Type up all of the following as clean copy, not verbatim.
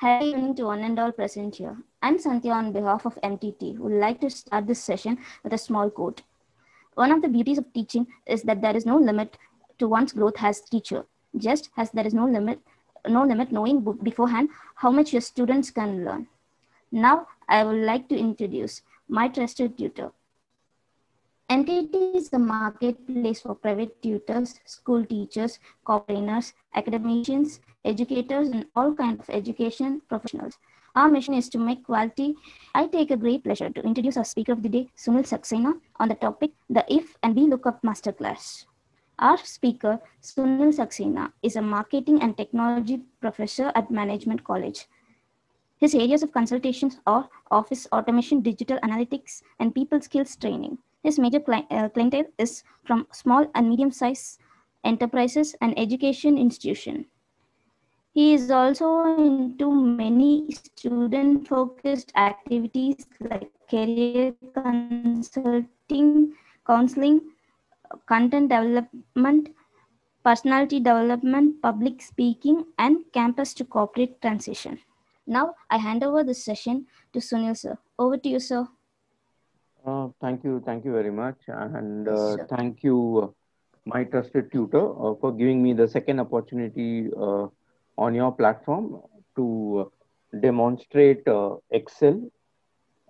Happy evening to one and all present here. I'm Santya on behalf of MTT, who would like to start this session with a small quote. One of the beauties of teaching is that there is no limit to one's growth as teacher, just as there is no limit knowing beforehand how much your students can learn. Now, I would like to introduce my trusted tutor. MTT is a marketplace for private tutors, school teachers, corporate trainers, academicians, educators, and all kinds of education professionals. Our mission is to make quality. I take a great pleasure to introduce our speaker of the day, Sunil Saxena, on the topic The If and We Look Up Masterclass. Our speaker, Sunil Saxena, is a marketing and technology professor at Management College. His areas of consultations are office automation, digital analytics, and people skills training. His major clientele is from small and medium-sized enterprises and education institutions. He is also into many student-focused activities like career consulting, counseling, content development, personality development, public speaking, and campus to corporate transition. Now I hand over the session to Sunil sir. Over to you, sir. Thank you very much, and Yes, sir. thank you, my trusted tutor, for giving me the second opportunity on your platform to demonstrate Excel.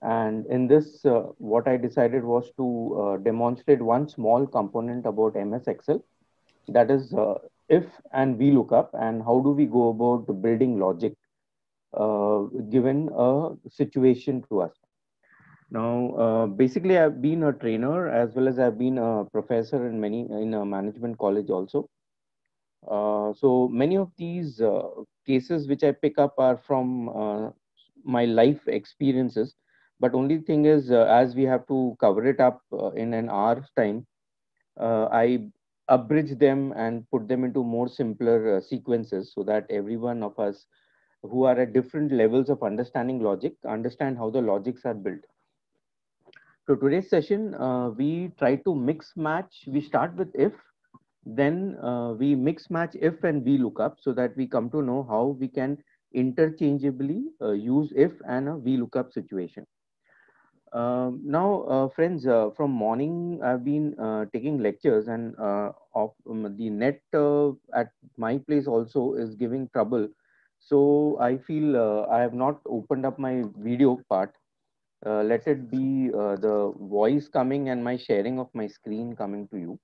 And in this, what I decided was to demonstrate one small component about MS Excel, that is if and VLOOKUP, and how do we go about building logic given a situation to us. Now, basically, I've been a trainer as well as I've been a professor in a management college also. So many of these cases which I pick up are from my life experiences. But only thing is, as we have to cover it up in an hour's time, I abridge them and put them into more simpler sequences so that every one of us who are at different levels of understanding logic understand how the logics are built. So today's session, we try to mix match. We start with if, then we mix match if and we look up so that we come to know how we can interchangeably use if and a we look up situation. Now, friends, from morning I've been taking lectures, and the net at my place also is giving trouble. So I feel I have not opened up my video part. Let it be the voice coming and my sharing of my screen coming to you,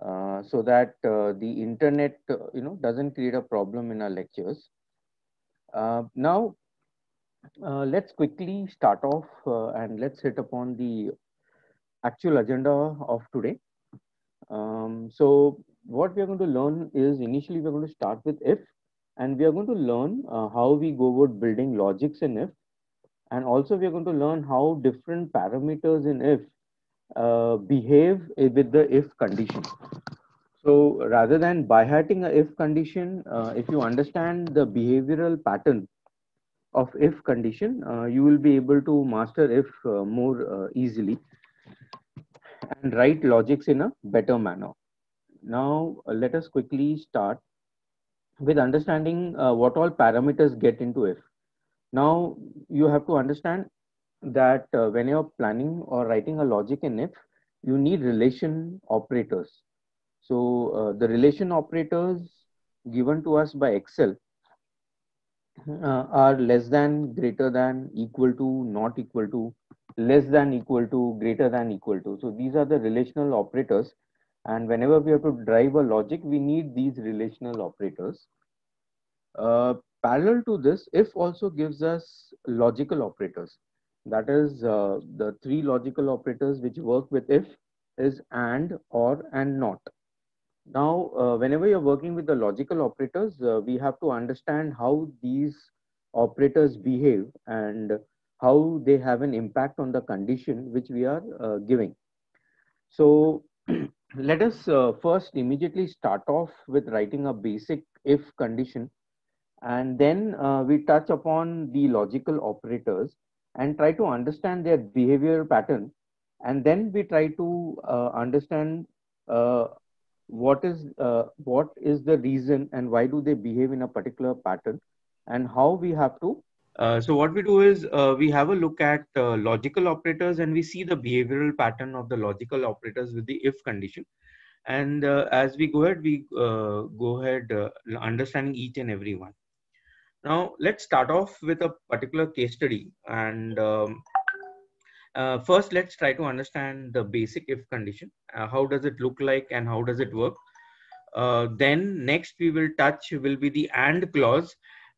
so that the internet doesn't create a problem in our lectures. Now, let's quickly start off and let's hit upon the actual agenda of today. So what we are going to learn is, initially we're going to start with if, and we are going to learn how we go about building logics in if, and also we are going to learn how different parameters in if behave with the if condition. So rather than by hearting a if condition, if you understand the behavioral pattern of if condition, you will be able to master if more easily and write logics in a better manner. Now, let us quickly start with understanding what all parameters get into if. Now, you have to understand that when you're planning or writing a logic in if, you need relation operators. So, the relation operators given to us by Excel are less than, greater than, equal to, not equal to, less than, equal to, greater than, equal to. So these are the relational operators. And whenever we have to drive a logic, we need these relational operators. Parallel to this, if also gives us logical operators. That is, the three logical operators which work with if is and, or, and not. Now, whenever you're working with the logical operators, we have to understand how these operators behave and how they have an impact on the condition which we are giving. So, let us first immediately start off with writing a basic if condition, and then we touch upon the logical operators and try to understand their behavior pattern, and then we try to understand uh, what is the reason and why do they behave in a particular pattern, and how we have to. So what we do is we have a look at logical operators, and we see the behavioral pattern of the logical operators with the if condition. And as we go ahead, we go ahead understanding each and every one. Now let's start off with a particular case study, and first let's try to understand the basic if condition. How does it look like and how does it work? Then next we will touch will be the AND clause,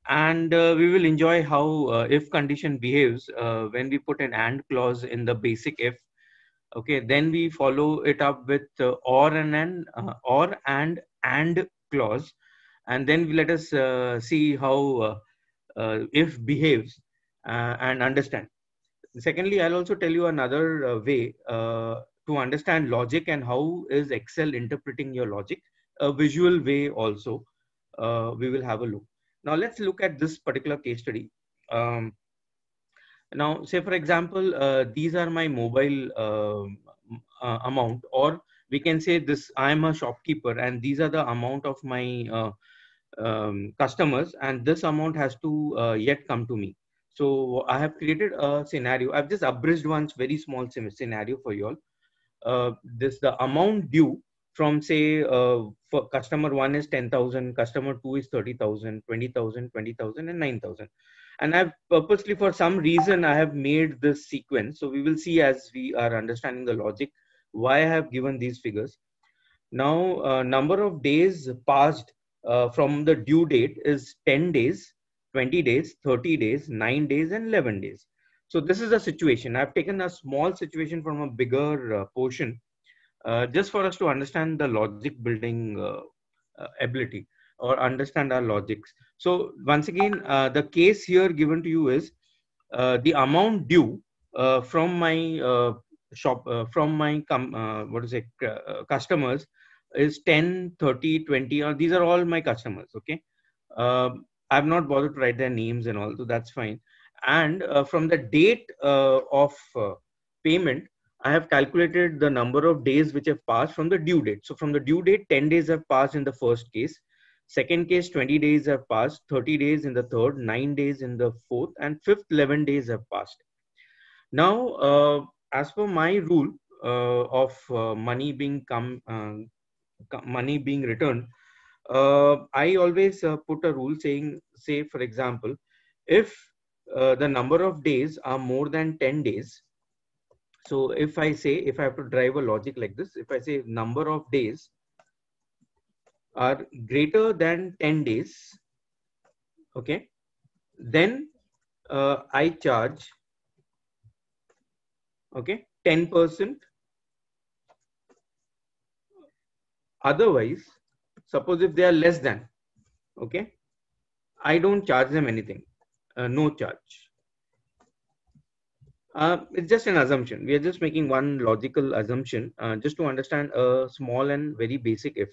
and we will enjoy how if condition behaves when we put an AND clause in the basic if. Okay, then we follow it up with or and clause, and then let us see how if behaves and understand. Secondly, I'll also tell you another way to understand logic and how is Excel interpreting your logic. A visual way also we will have a look. Now let's look at this particular case study. Now say for example, these are my mobile amount, or we can say this, I am a shopkeeper and these are the amount of my customers, and this amount has to yet come to me. So I have created a scenario. I've just abridged one very small scenario for you all. This the amount due from say for customer 1 is 10,000, customer 2 is 30,000, 20,000, 20,000 and 9,000. And I've purposely, for some reason, I have made this sequence. So we will see as we are understanding the logic why I have given these figures. Now number of days passed from the due date is 10 days, 20 days, 30 days, 9 days and 11 days. So this is a situation. I've taken a small situation from a bigger portion just for us to understand the logic building ability or understand our logics. So once again, the case here given to you is the amount due from my from my customers is 10, 30, 20, or these are all my customers. Okay. I've not bothered to write their names and all, so that's fine. And from the date of payment, I have calculated the number of days which have passed from the due date. So from the due date, 10 days have passed in the first case. Second case, 20 days have passed, 30 days in the third, 9 days in the fourth, and fifth, 11 days have passed. Now, as per my rule of money being returned, I always put a rule saying, say for example, if the number of days are more than 10 days. So if I say, if I have to drive a logic like this, if I say number of days are greater than 10 days, okay, then I charge, okay, 10%. Otherwise, suppose if they are less than, okay, I don't charge them anything, no charge. It's just an assumption. We are just making one logical assumption just to understand a small and very basic if.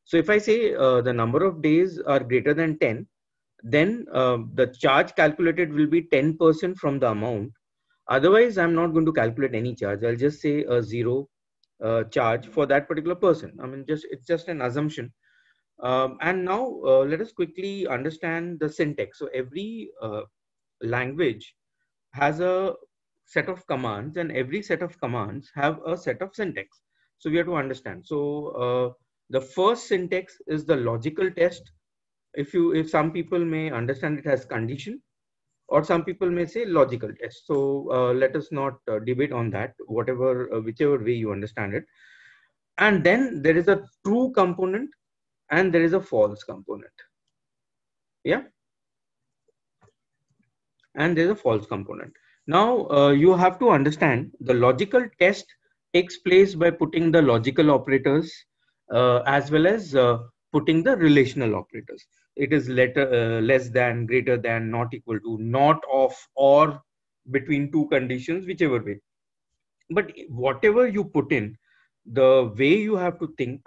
So if I say the number of days are greater than 10, then the charge calculated will be 10% from the amount. Otherwise, I'm not going to calculate any charge. I'll just say a zero charge for that particular person. I mean, it's just an assumption. And now let us quickly understand the syntax. So every language has a set of commands, and every set of commands have a set of syntax. So we have to understand. So the first syntax is the logical test. If some people may understand it as condition, or some people may say logical test. So let us not debate on that, whichever way you understand it. And then there is a true component and there is a false component. Yeah. And there's a false component. Now you have to understand the logical test takes place by putting the logical operators as well as putting the relational operators. It is less than, greater than, not equal to, not of, or between two conditions, whichever way. But whatever you put in, the way you have to think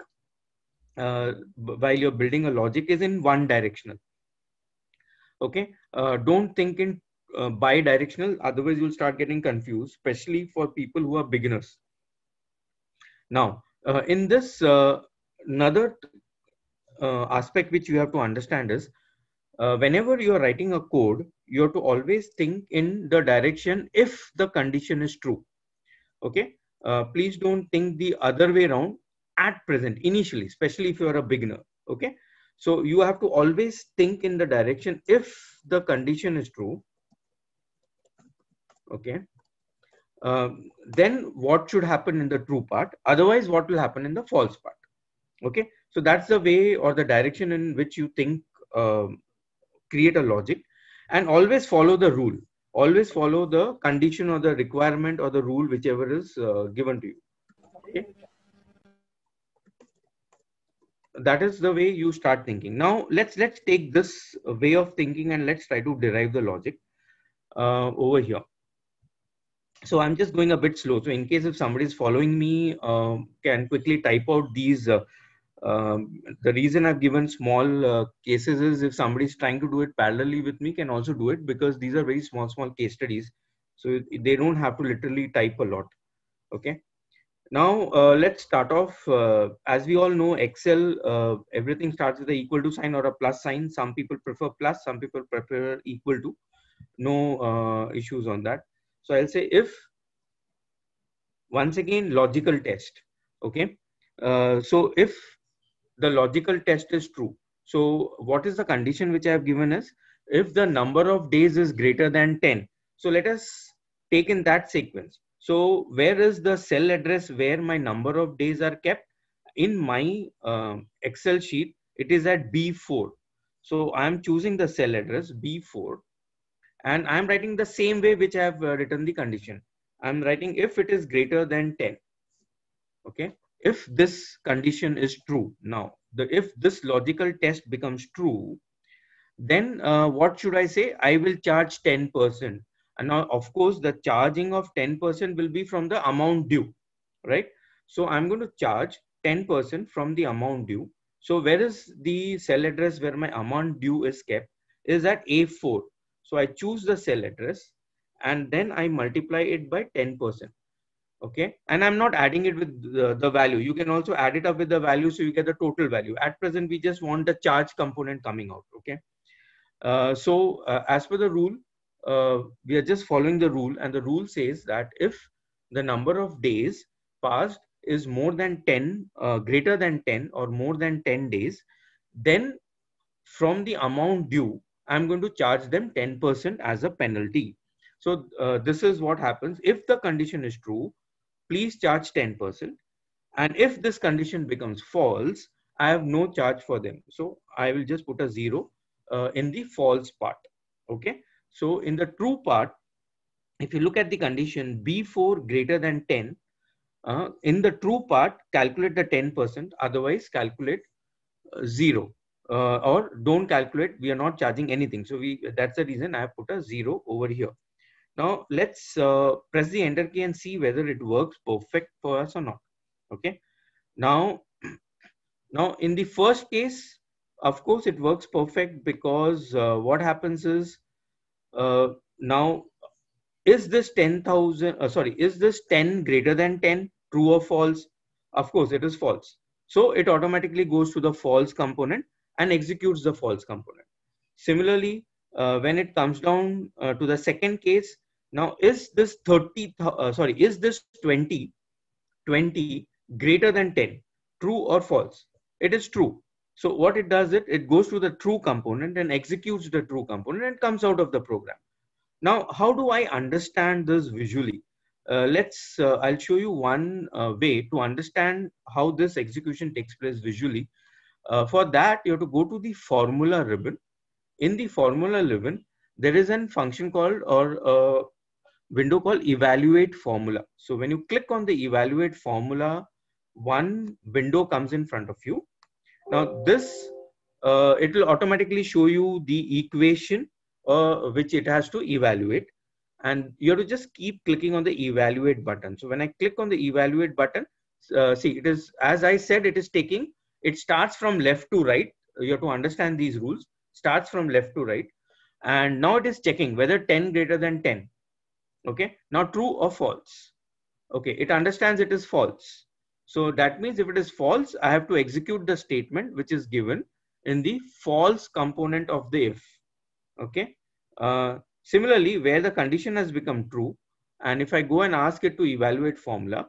while you're building a logic is in one directional. Okay, don't think in bi-directional, otherwise you'll start getting confused, especially for people who are beginners. Now, in this, another aspect which you have to understand is whenever you are writing a code, you have to always think in the direction if the condition is true. Okay, please don't think the other way around at present, initially, especially if you are a beginner. Okay, so you have to always think in the direction if the condition is true. Okay, then what should happen in the true part? Otherwise, what will happen in the false part? Okay, so that's the way or the direction in which you think, create a logic, and always follow the rule. Always follow the condition or the requirement or the rule, whichever is given to you. Okay, that is the way you start thinking. Now let's take this way of thinking and let's try to derive the logic over here. So I'm just going a bit slow. So in case if somebody is following me, can quickly type out these. The reason I've given small cases is if somebody is trying to do it parallelly with me, can also do it, because these are very small case studies. So they don't have to literally type a lot. Okay. Now let's start off. As we all know, Excel, everything starts with an equal to sign or a plus sign. Some people prefer plus, some people prefer equal to. No issues on that. So I'll say if, once again, logical test. Okay. So if the logical test is true, so what is the condition which I have given is if the number of days is greater than 10. So let us take in that sequence. So where is the cell address where my number of days are kept? In my Excel sheet, it is at B4. So I'm choosing the cell address B4, and I'm writing the same way which I have written the condition. I'm writing if it is greater than 10. Okay, if this condition is true. Now if this logical test becomes true, then what should I say? I will charge 10%. And now of course the charging of 10% will be from the amount due, right? So I'm going to charge 10% from the amount due. So where is the cell address where my amount due is kept? Is at A4. So I choose the cell address and then I multiply it by 10%. Okay, and I'm not adding it with the value. You can also add it up with the value, so you get the total value. At present, we just want the charge component coming out. Okay, so as per the rule, we are just following the rule, and the rule says that if the number of days passed is more than 10, greater than 10 or more than 10 days, then from the amount due, I'm going to charge them 10% as a penalty. So this is what happens. If the condition is true, please charge 10%. And if this condition becomes false, I have no charge for them. So I will just put a 0 in the false part. Okay. So in the true part, if you look at the condition B4 greater than 10, in the true part, calculate the 10%, otherwise calculate 0. Or don't calculate, we are not charging anything. So that's the reason I have put a 0 over here. Now let's press the enter key and see whether it works perfect for us or not. Okay. Now in the first case, of course, it works perfect, because what happens is now is this 10,000? Is this 10 greater than 10? True or false? Of course, it is false. So it automatically goes to the false component and executes the false component. Similarly, when it comes down to the second case, now is this 20 greater than 10? True or false? It is true. So what it does, it goes to the true component and executes the true component and comes out of the program. Now, how do I understand this visually? I'll show you one way to understand how this execution takes place visually. For that, you have to go to the formula ribbon. In the formula ribbon, there is a function called, or a window called evaluate formula. So when you click on the evaluate formula, one window comes in front of you. Now this, it will automatically show you the equation which it has to evaluate. And you have to just keep clicking on the evaluate button. So when I click on the evaluate button, see, it is, as I said, it starts from left to right. You have to understand these rules. Starts from left to right. And now it is checking whether 10 greater than 10. Okay. Now true or false. Okay. It understands it is false. So that means if it is false, I have to execute the statement which is given. in the false component of the if. Okay. Similarly, where the condition has become true, and if I go and ask it to evaluate formula,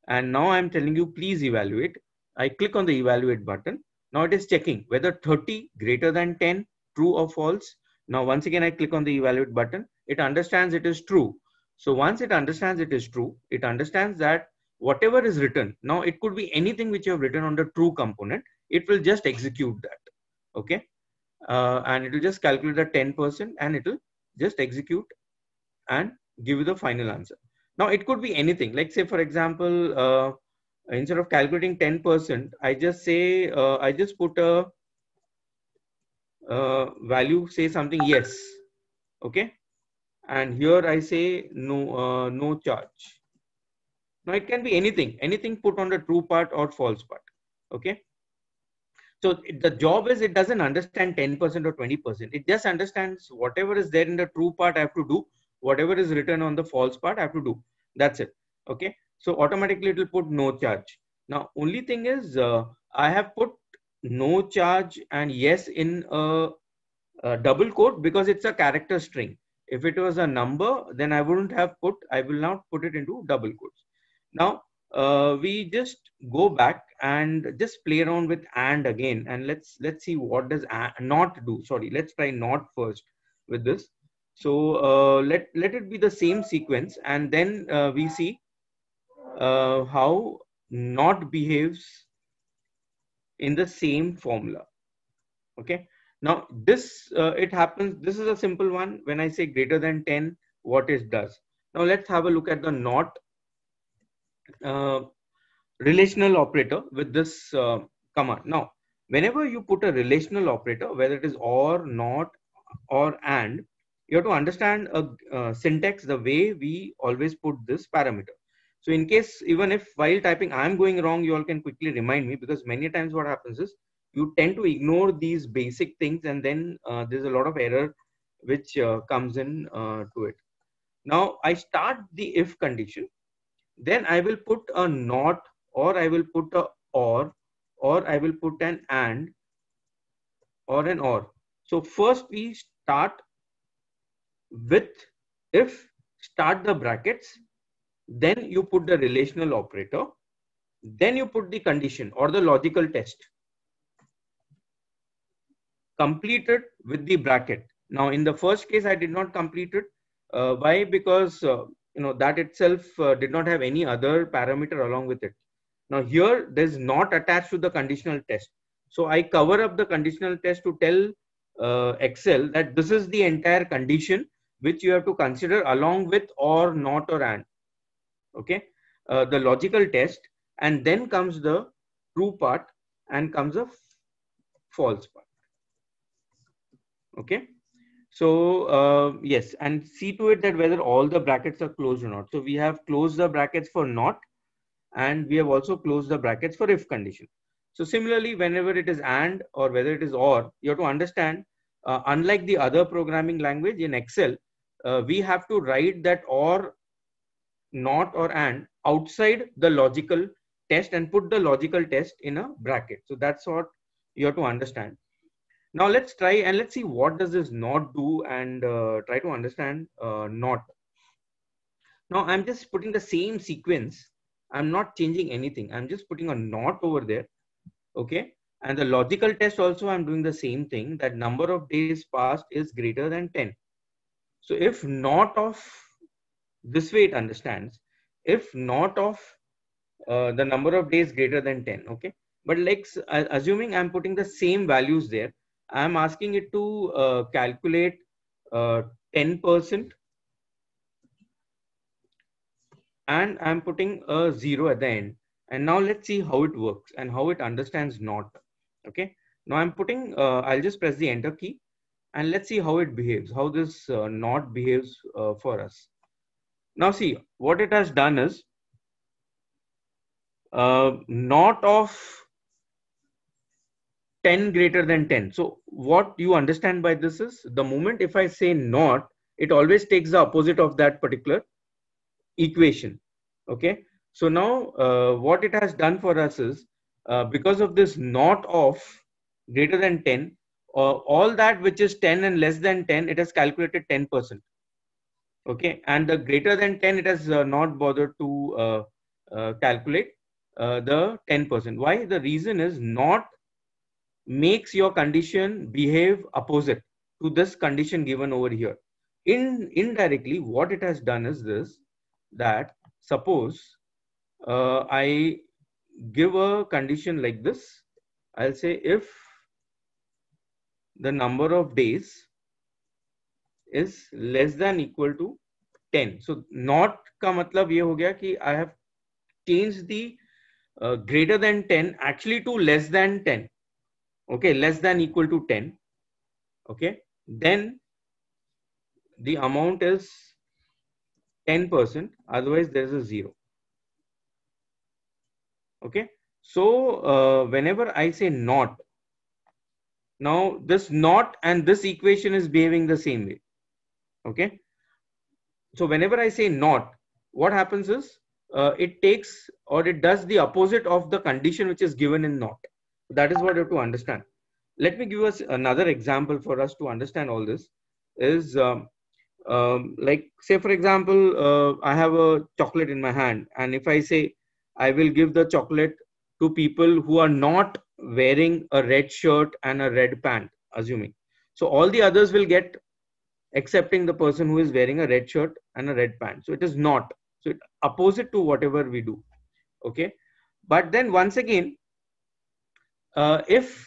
and now I'm telling you, please evaluate. I click on the evaluate button. Now it is checking whether 30 greater than 10, true or false. Now, once again, I click on the evaluate button. It understands it is true. So once it understands it is true, it understands that whatever is written, now it could be anything which you have written on the true component. It will just execute that. Okay. And it will just calculate the 10% and it will just execute and give you the final answer. Now it could be anything, like say for example, instead of calculating 10%, I just say, I just put a value, say something yes. Okay. And here I say no, no charge. Now it can be anything put on the true part or false part. Okay. So the job is, it doesn't understand 10% or 20%. It just understands whatever is there in the true part I have to do, whatever is written on the false part I have to do. That's it. Okay. So automatically it will put no charge. Now only thing is I have put no charge and yes in a double quote because it's a character string. If it was a number, then I wouldn't have put, I will not put it into double quotes. Now we just go back and just play around with and again, and let's see what does not do. Sorry, let's try not first with this. So let it be the same sequence, and then we see how not behaves in the same formula. Okay. Now this it happens. This is a simple one. When I say greater than 10, what it does. Now let's have a look at the not relational operator with this command. Now, whenever you put a relational operator, whether it is or, not, or and, you have to understand a syntax the way we always put this parameter. So in case, even if while typing I'm going wrong, you all can quickly remind me, because many times what happens is you tend to ignore these basic things, and then there's a lot of error which comes in to it. Now I start the if condition, then I will put a not, or I will put a or I will put an and or an or. So first we start with if, start the brackets, then you put the relational operator, then you put the condition or the logical test, complete it with the bracket. Now in the first case I did not complete it. Why? Because that itself did not have any other parameter along with it. Now here there's not attached to the conditional test. So I cover up the conditional test to tell Excel that this is the entire condition which you have to consider along with or, not, or and. Okay. The logical test, and then comes the true part and comes a false part. Okay. So yes, and see to it that whether all the brackets are closed or not. So we have closed the brackets for not, and we have also closed the brackets for if condition. So similarly, whenever it is and or whether it is or, you have to understand, unlike the other programming language in Excel, we have to write that or, not, or and outside the logical test and put the logical test in a bracket. So that's what you have to understand. Now let's try and let's see what does this not do, and try to understand not. Now I'm just putting the same sequence. I'm not changing anything. I'm just putting a not over there. Okay. And the logical test also, I'm doing the same thing, that number of days passed is greater than 10. So if not of, this way it understands, if not of the number of days greater than 10. Okay. But like assuming I'm putting the same values there, I'm asking it to calculate 10%, and I'm putting a 0 at the end. And now let's see how it works and how it understands not. Okay. Now I'm putting, I'll just press the enter key, and let's see how it behaves, how this not behaves for us. Now see, what it has done is not of 10 greater than 10. So what you understand by this is, the moment if I say not, it always takes the opposite of that particular equation. Okay. So now what it has done for us is, because of this not of, greater than 10, or all that which is 10 and less than 10, it has calculated 10%. Okay, and the greater than 10, it has not bothered to calculate the 10%. Why? The reason is not makes your condition behave opposite to this condition given over here. Indirectly, what it has done is this, that suppose I give a condition like this. I'll say if the number of days is less than equal to 10. So not का मतलब ये हो गया कि I have changed the greater than 10 actually to less than 10. Okay, less than equal to 10. Okay, then the amount is 10%, otherwise there is a 0. Okay, so whenever I say not, now this not and this equation is behaving the same way. Okay, so whenever I say not, what happens is it takes or it does the opposite of the condition which is given in not. That is what you have to understand. Let me give us another example for us to understand all this. Is like, say for example, I have a chocolate in my hand, and if I say I will give the chocolate to people who are not wearing a red shirt and a red pant, assuming, so all the others will get, excepting the person who is wearing a red shirt and a red pant. So it is not, so it opposite to whatever we do. Okay, but then once again, if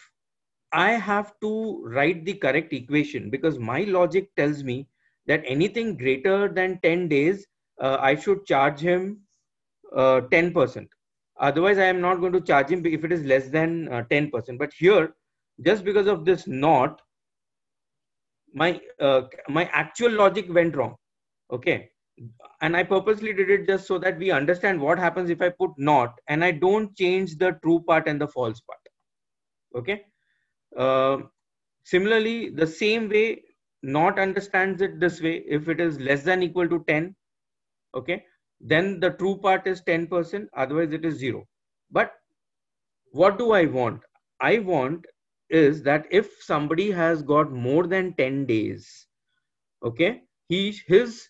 I have to write the correct equation, because my logic tells me that anything greater than 10 days, I should charge him 10%. Otherwise, I am not going to charge him if it is less than 10%. But here, just because of this not, my actual logic went wrong. Okay, and I purposely did it just so that we understand what happens if I put not and I don't change the true part and the false part. Okay. Similarly, the same way not understands it this way. If it is less than equal to 10, okay, then the true part is 10%, otherwise it is 0. But what do I want? I want is that if somebody has got more than 10 days, okay, his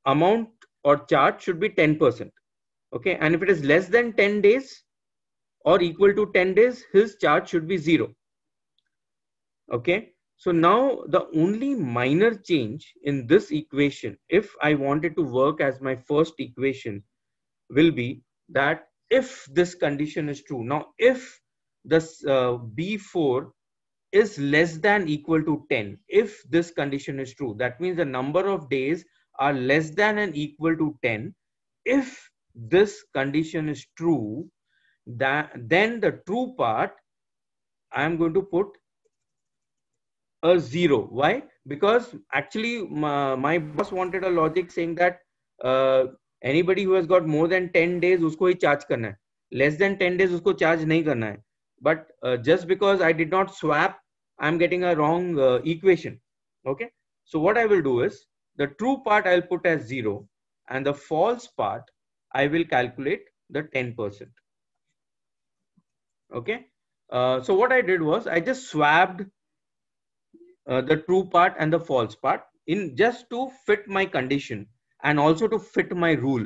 amount or charge should be 10%. Okay, and if it is less than 10 days or equal to 10 days, his charge should be 0. Okay, so now the only minor change in this equation, if I wanted to work as my first equation, will be that if this condition is true. Now, if this B4 is less than equal to 10, if this condition is true, that means the number of days are less than and equal to 10. If this condition is true, then the true part, I am going to put a 0. Why? Because actually my boss wanted a logic saying that anybody who has got more than 10 days, usko hi charge karna hai. Less than 10 days, usko charge nahi karna hai. But just because I did not swap, I'm getting a wrong equation. Okay. So what I will do is, the true part I'll put as 0 and the false part I will calculate the 10%. Okay. So what I did was I just swapped the true part and the false part in just to fit my condition and also to fit my rule.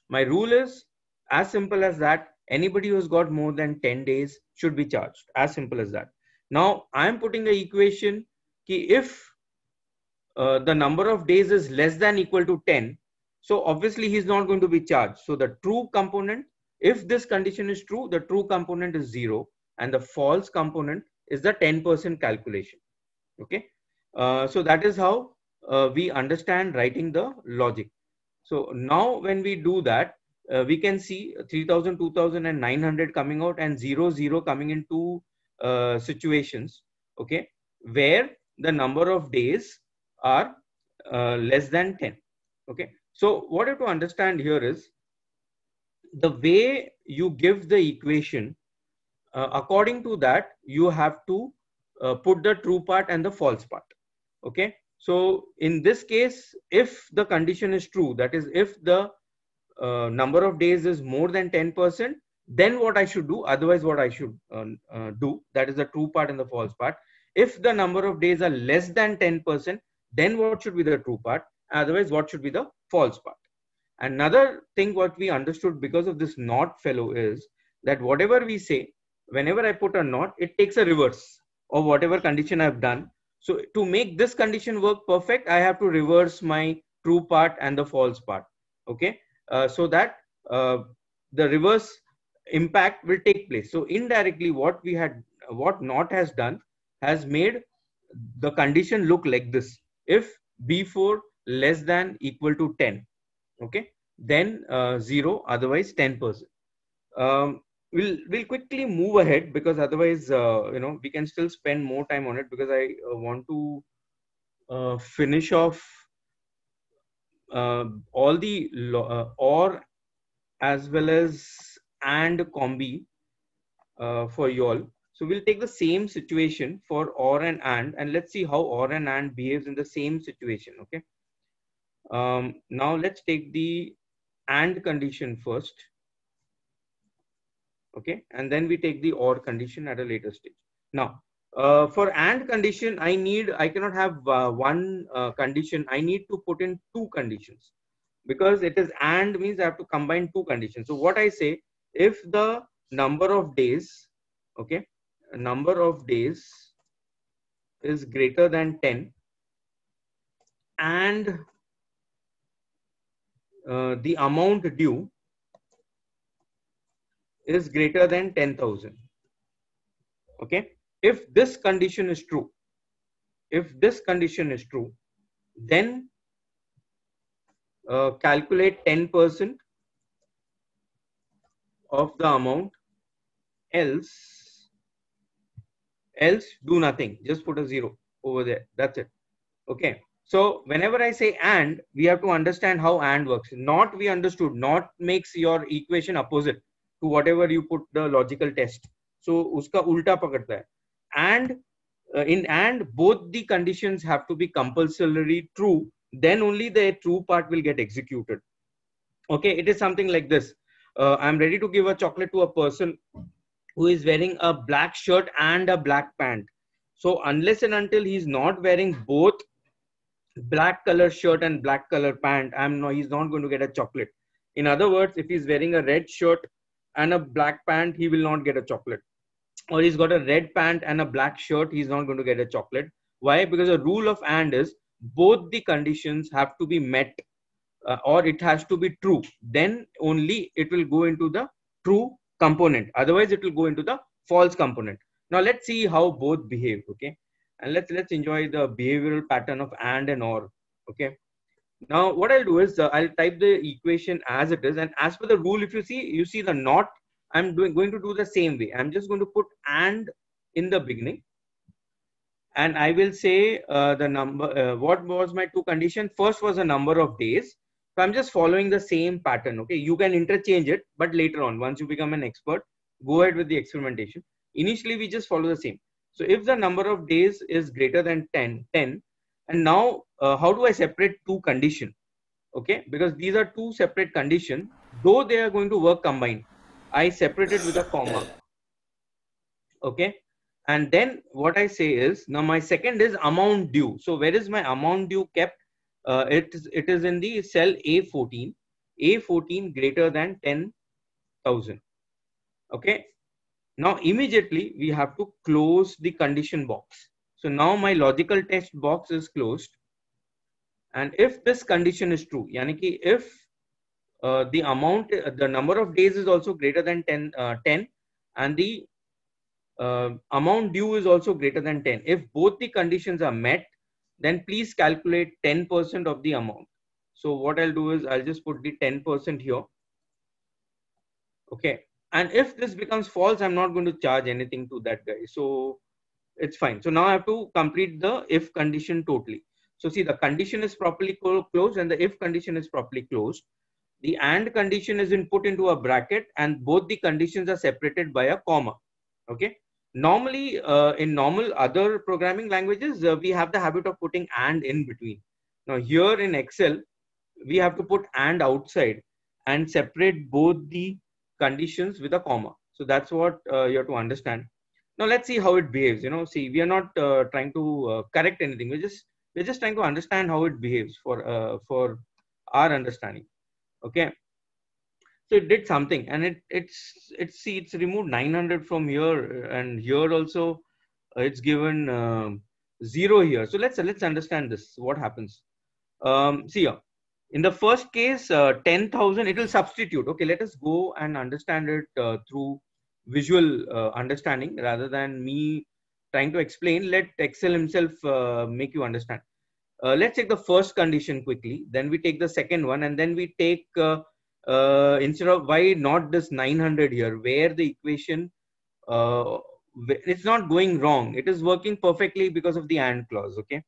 My rule is as simple as that. Anybody who has got more than 10 days should be charged. As simple as that. Now I am putting the equation ki if the number of days is less than equal to 10, so obviously he is not going to be charged. So the true component, if this condition is true, the true component is 0 and the false component is the 10% calculation. Okay, so that is how we understand writing the logic. So now when we do that, we can see 3000, 2000 and 900 coming out and 0, 0 coming in two situations, okay, where the number of days are less than 10. Okay, so what you have to understand here is the way you give the equation, according to that you have to put the true part and the false part. Okay, so in this case, if the condition is true, that is if the number of days is more than 10%, then what I should do, otherwise what I should do, that is the true part and the false part. If the number of days are less than 10%, then what should be the true part? Otherwise, what should be the false part? Another thing what we understood because of this not fellow is that whatever we say, whenever I put a not, it takes a reverse of whatever condition I've done. So to make this condition work perfect, I have to reverse my true part and the false part. Okay, so that the reverse impact will take place. So indirectly, what not has done has made the condition look like this. If B4 less than equal to 10, okay, then 0, otherwise 10%. We'll quickly move ahead because otherwise we can still spend more time on it, because I want to finish off all the or as well as and combi for you all. So we'll take the same situation for or and let's see how or and behaves in the same situation. Okay. Now let's take the and condition first. Okay, and then we take the or condition at a later stage. Now, for and condition, I cannot have one condition. I need to put in two conditions, because it is and means I have to combine two conditions. So what I say, if the number of days, okay, number of days is greater than 10, and the amount due is greater than 10,000. Okay, if this condition is true, then calculate 10% of the amount, else do nothing, just put a 0 over there, that's it. Okay, so whenever I say and, we have to understand how and works. Not, we understood, not makes your equation opposite to whatever you put the logical test. So uska ulta pakadta hai. And in and, both the conditions have to be compulsorily true, then only the true part will get executed. Okay, it is something like this. I'm ready to give a chocolate to a person who is wearing a black shirt and a black pant. So unless and until he's not wearing both black color shirt and black color pant, he's not going to get a chocolate. In other words, if he's wearing a red shirt and a black pant, he will not get a chocolate. Or he's got a red pant and a black shirt, he's not going to get a chocolate. Why? Because the rule of and is both the conditions have to be met, or it has to be true. Then only it will go into the true component. Otherwise, it will go into the false component. Now let's see how both behave. Okay, and let's enjoy the behavioral pattern of and or. Okay. Now what I'll do is I'll type the equation as it is, and as per the rule, if you see the not, I'm going to do the same way. I'm just going to put and in the beginning, and I will say the number. What was my two conditions? First was the number of days. So I'm just following the same pattern. Okay, you can interchange it, but later on, once you become an expert, go ahead with the experimentation. Initially, we just follow the same. So if the number of days is greater than 10, and now how do I separate two conditions? Okay, because these are two separate conditions, though they are going to work combined. I separate it with a comma. Okay, and then what I say is, now my second is amount due. So where is my amount due kept? It is in the cell A14. A14 greater than 10,000. Okay. Now immediately we have to close the condition box. So now my logical test box is closed. And if this condition is true, yani ki if the number of days is also greater than 10, and the amount due is also greater than 10. If both the conditions are met, then please calculate 10% of the amount. So what I'll do is I'll just put the 10% here. Okay. And if this becomes false, I'm not going to charge anything to that guy. So it's fine. So now I have to complete the if condition totally. So see, the condition is properly closed and the if condition is properly closed. The and condition is put into a bracket and both the conditions are separated by a comma. Okay. Normally, in normal other programming languages, we have the habit of putting and in between. Now here in Excel, we have to put and outside and separate both the conditions with a comma. So that's what you have to understand. Now let's see how it behaves. See, we are not trying to correct anything. We're just trying to understand how it behaves for our understanding. Okay. So it did something, and it's removed 900 from here, and here also it's given 0 here. So let's understand this. What happens? See here. In the first case, 10,000, it will substitute. Okay, let us go and understand it through visual understanding rather than me trying to explain. Let Excel himself make you understand. Let's take the first condition quickly. Then we take the second one, and then we take instead of, why not this 900 here, where the equation it's not going wrong. It is working perfectly because of the AND clause. Okay.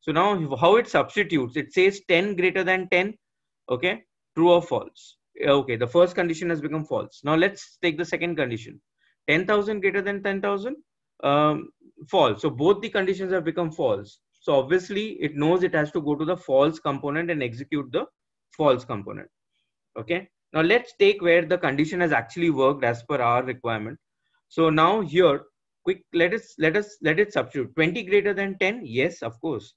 So now how it substitutes, it says 10 greater than 10, okay, true or false. Okay, the first condition has become false. Now let's take the second condition, 10,000 greater than 10,000, false. So both the conditions have become false. So obviously it knows it has to go to the false component and execute the false component. Okay, now let's take where the condition has actually worked as per our requirement. So now here, quick, let it substitute 20 greater than 10. Yes, of course.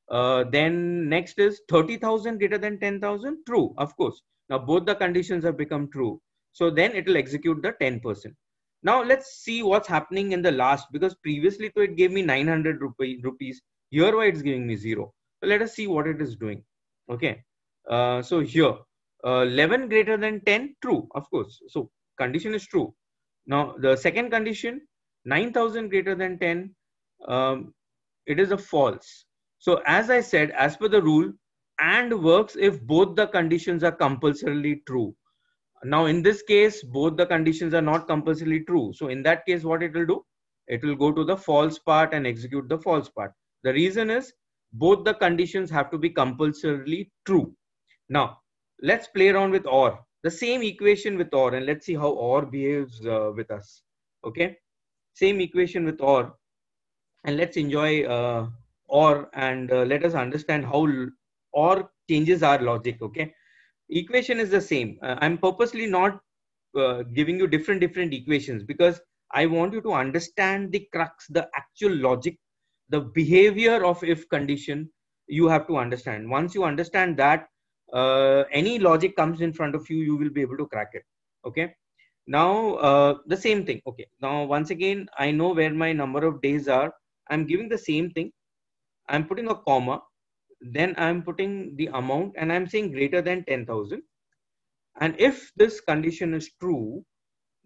Then next is 30,000 greater than 10,000. True, of course. Now both the conditions have become true. So then it will execute the 10%. Now let's see what's happening in the last, because previously to it gave me 900 rupees. Here why it's giving me 0. So let us see what it is doing. Okay. So here 11 greater than 10. True, of course. So condition is true. Now the second condition, 9,000 greater than 10. It is a false. So as I said, as per the rule, AND works if both the conditions are compulsorily true. Now in this case, both the conditions are not compulsorily true. So in that case, what it will do? It will go to the false part and execute the false part. The reason is both the conditions have to be compulsorily true. Now let's play around with OR. The same equation with OR, and let's see how OR behaves with us. Okay, same equation with OR, and let's enjoy OR, and let us understand how OR changes our logic. Okay, equation is the same. I'm purposely not giving you different equations because I want you to understand the crux, the actual logic, the behavior of if condition. You have to understand. Once you understand that, any logic comes in front of you, you will be able to crack it. Okay. Now the same thing. Okay. Now once again, I know where my number of days are. I'm giving the same thing. I'm putting a comma. Then I'm putting the amount, and I'm saying greater than 10,000. And if this condition is true,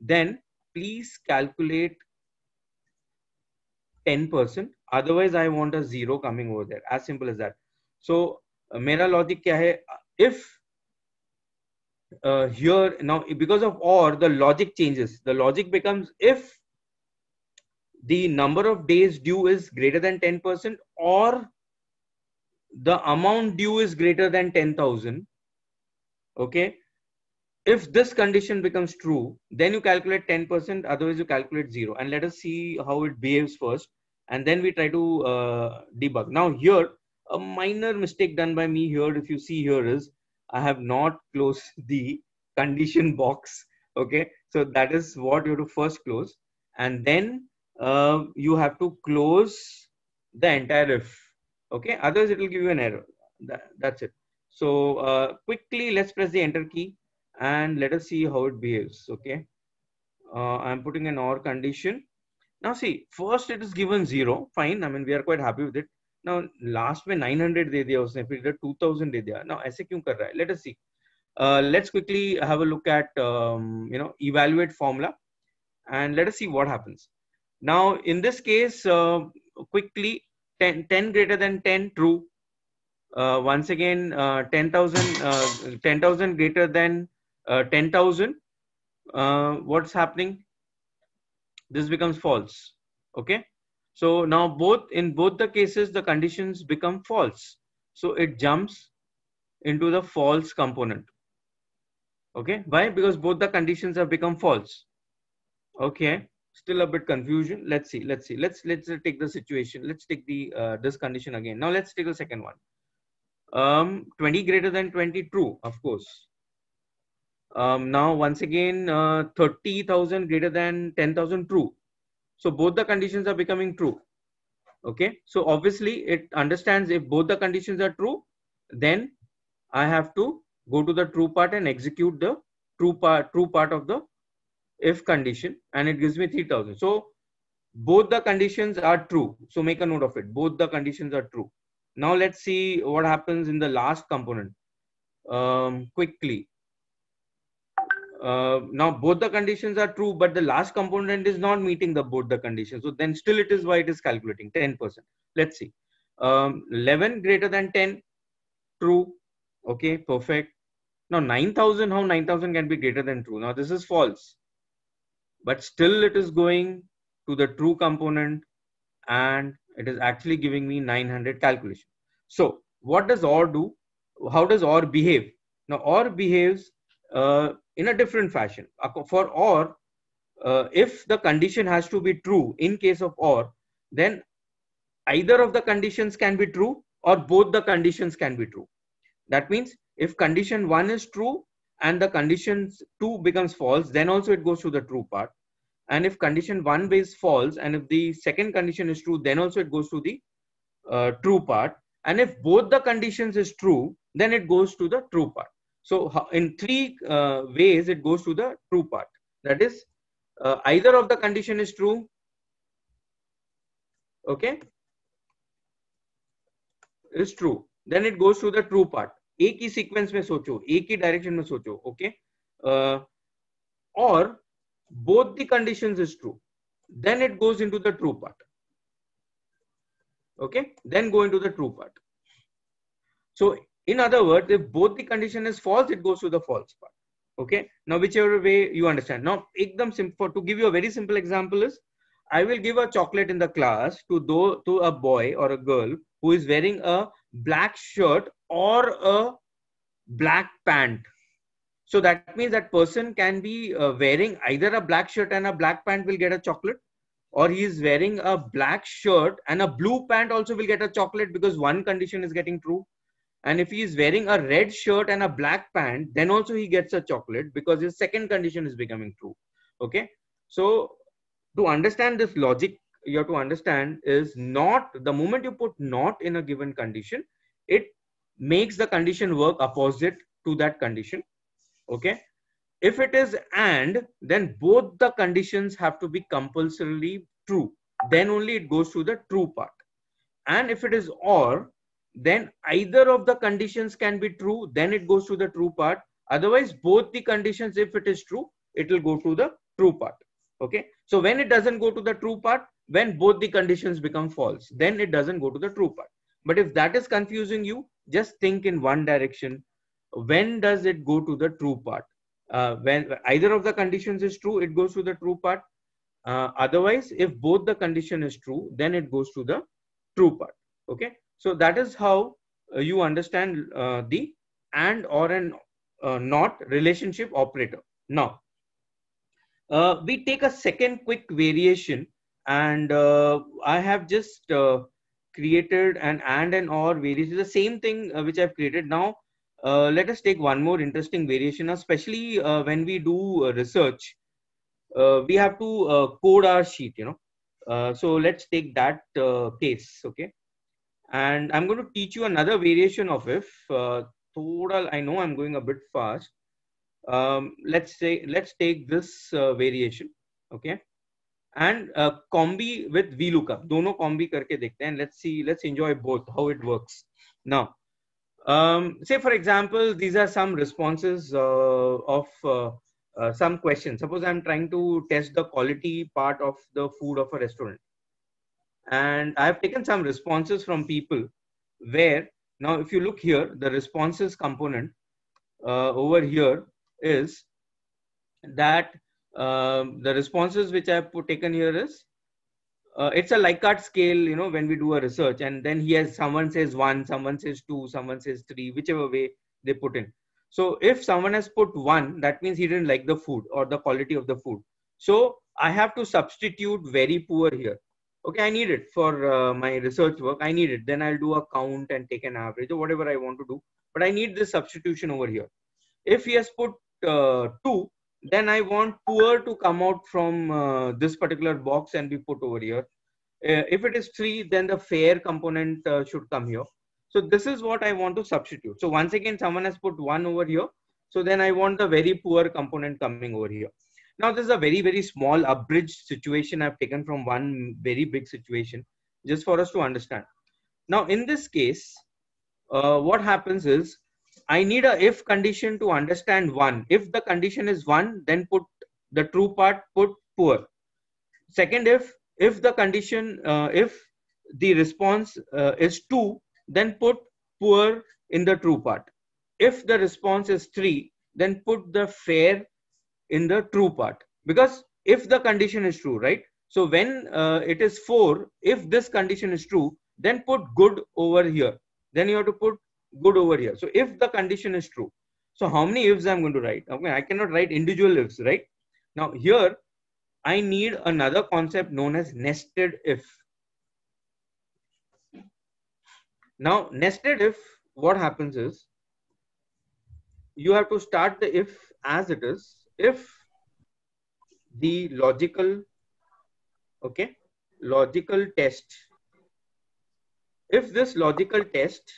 then please calculate 10%. Otherwise, I want a 0 coming over there. As simple as that. So, mera logic kya hai? If here now, because of OR, the logic changes. The logic becomes if the number of days due is greater than 10%, or the amount due is greater than 10,000. Okay. If this condition becomes true, then you calculate 10%, otherwise you calculate 0. And let us see how it behaves first. And then we try to debug. Now here, a minor mistake done by me here, if you see here, is I have not closed the condition box. Okay. So that is what you have to first close. And then you have to close the entire if. Okay. Otherwise it will give you an error. That's it. So quickly, let's press the enter key. And let us see how it behaves. Okay, I'm putting an OR condition. Now see, first it is given 0. Fine. I mean, we are quite happy with it. Now last में 900 दे दिया उसने, फिर 2000 दे दिया. Now ऐसे क्यों कर रहा है? Let us see. Let's quickly have a look at evaluate formula, and let us see what happens. Now in this case, quickly 10 greater than 10, true. Once again, 10,000 10,000 greater than 10,000. What's happening? This becomes false. Okay. So now in both the cases, the conditions become false. So it jumps into the false component. Okay. Why? Because both the conditions have become false. Okay. Still a bit confusion. Let's see. Let's take the situation. Let's take the this condition again. Now let's take the second one. 20 greater than 20, true, of course. Now once again 30,000 greater than 10,000 true. So both the conditions are becoming true. Okay, so obviously it understands if both the conditions are true, then I have to go to the true part and execute the true part of the if condition, and it gives me 3,000. So both the conditions are true. So make a note of it. Both the conditions are true. Now let's see what happens in the last component quickly. Now both the conditions are true, but the last component is not meeting the both the conditions. So then still it is why it is calculating 10%. Let's see. 11 greater than 10, true. Okay, perfect. Now 9,000, how 9,000 can be greater than true? Now this is false, but still it is going to the true component, and it is actually giving me 900 calculation. So what does OR do? How does OR behave? Now OR behaves in a different fashion. For OR, if the condition has to be true in case of OR, then either of the conditions can be true or both the conditions can be true. That means if condition 1 is true and the condition 2 becomes false, then also it goes to the true part. And if condition 1 is false and if the second condition is true, then also it goes to the true part. And if both the conditions is true, then it goes to the true part. So in three ways it goes to the true part. That is, either of the condition is true. Okay, is true. Then it goes to the true part. एक ही sequence में सोचो, एक ही direction में सोचो. Okay, or both the conditions is true, then it goes into the true part. Okay, then go into the true part. So in other words, if both the condition is false, it goes to the false part. Okay, now whichever way you understand. Now ekdam simple, to give you a very simple example is, I will give a chocolate in the class to a boy or a girl who is wearing a black shirt or a black pant. So that means that person can be wearing either a black shirt and a black pant will get a chocolate, or he is wearing a black shirt and a blue pant also will get a chocolate, because one condition is getting true. And if he is wearing a red shirt and a black pant, then also he gets a chocolate because his second condition is becoming true. Okay, so to understand this logic, you have to understand is not, the moment you put not in a given condition, it makes the condition work opposite to that condition. Okay, if it is and, then both the conditions have to be compulsorily true, then only it goes to the true part. And if it is or, then either of the conditions can be true, then it goes to the true part. Otherwise both the conditions, if it is true, it will go to the true part. Okay, so when it doesn't go to the true part, when both the conditions become false, then it doesn't go to the true part. But if that is confusing you, just think in one direction. When does it go to the true part? When either of the conditions is true, it goes to the true part. Otherwise, if both the condition is true, then it goes to the true part. Okay, so that is how you understand the and, or, and not relationship operator. Now we take a second quick variation, and I have just created an and or variation, the same thing which I've created. Now let us take one more interesting variation, especially when we do research. We have to code our sheet, so let's take that case. Okay, and I'm going to teach you another variation of if. Total, I know I'm going a bit fast. Let's take this variation. Okay, and combi with VLOOKUP. दोनों combi करके देखते हैं. Let's enjoy both, how it works. Now say for example, these are some responses of some questions. Suppose I'm trying to test the quality part of the food of a restaurant, and I have taken some responses from people, where now if you look here, the responses component over here is that the responses which I have taken here is it's a Likert scale, when we do a research, and then someone says 1, someone says 2, someone says 3, whichever way they put in. So if someone has put 1, that means he didn't like the food or the quality of the food. So I have to substitute very poor here. Okay, I need it for my research work. I need it. Then I'll do a count and take an average or whatever I want to do. But I need this substitution over here. If he has put 2, then I want poor to come out from this particular box and be put over here. If it is 3, then the fair component should come here. So this is what I want to substitute. So once again, someone has put 1 over here. So then I want the very poor component coming over here. Now this is a very, very small abridged situation I've taken from one very big situation just for us to understand. Now in this case, what happens is I need a if condition to understand 1. If the condition is 1, then put the true part, put poor. Second if the condition, if the response is 2, then put poor in the true part. If the response is 3, then put the fair in the true part, because if the condition is true, right? So when it is 4, if this condition is true, then put good over here. Then you have to put good over here. So if the condition is true, so how many ifs I'm going to write? Okay, I cannot write individual ifs, right? Now here I need another concept known as nested if. Now nested if, what happens is you have to start the if as it is. If the logical test, if this logical test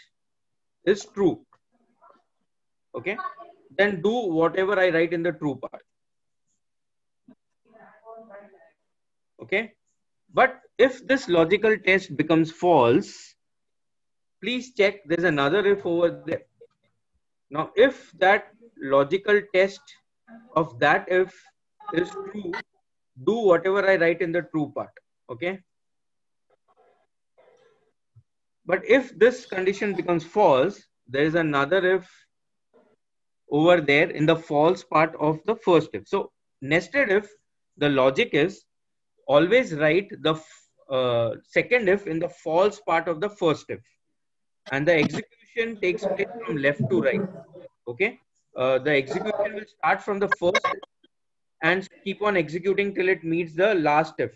is true, okay, then do whatever I write in the true part. Okay, but if this logical test becomes false, please check there's another if over there. Now if that logical test of that if is true, do whatever I write in the true part. Okay, but if this condition becomes false, there is another if over there in the false part of the first if. So nested if, the logic is always write the second if in the false part of the first if, and the execution takes place from left to right. Okay, the execution will start from the first if and keep on executing till it meets the last if.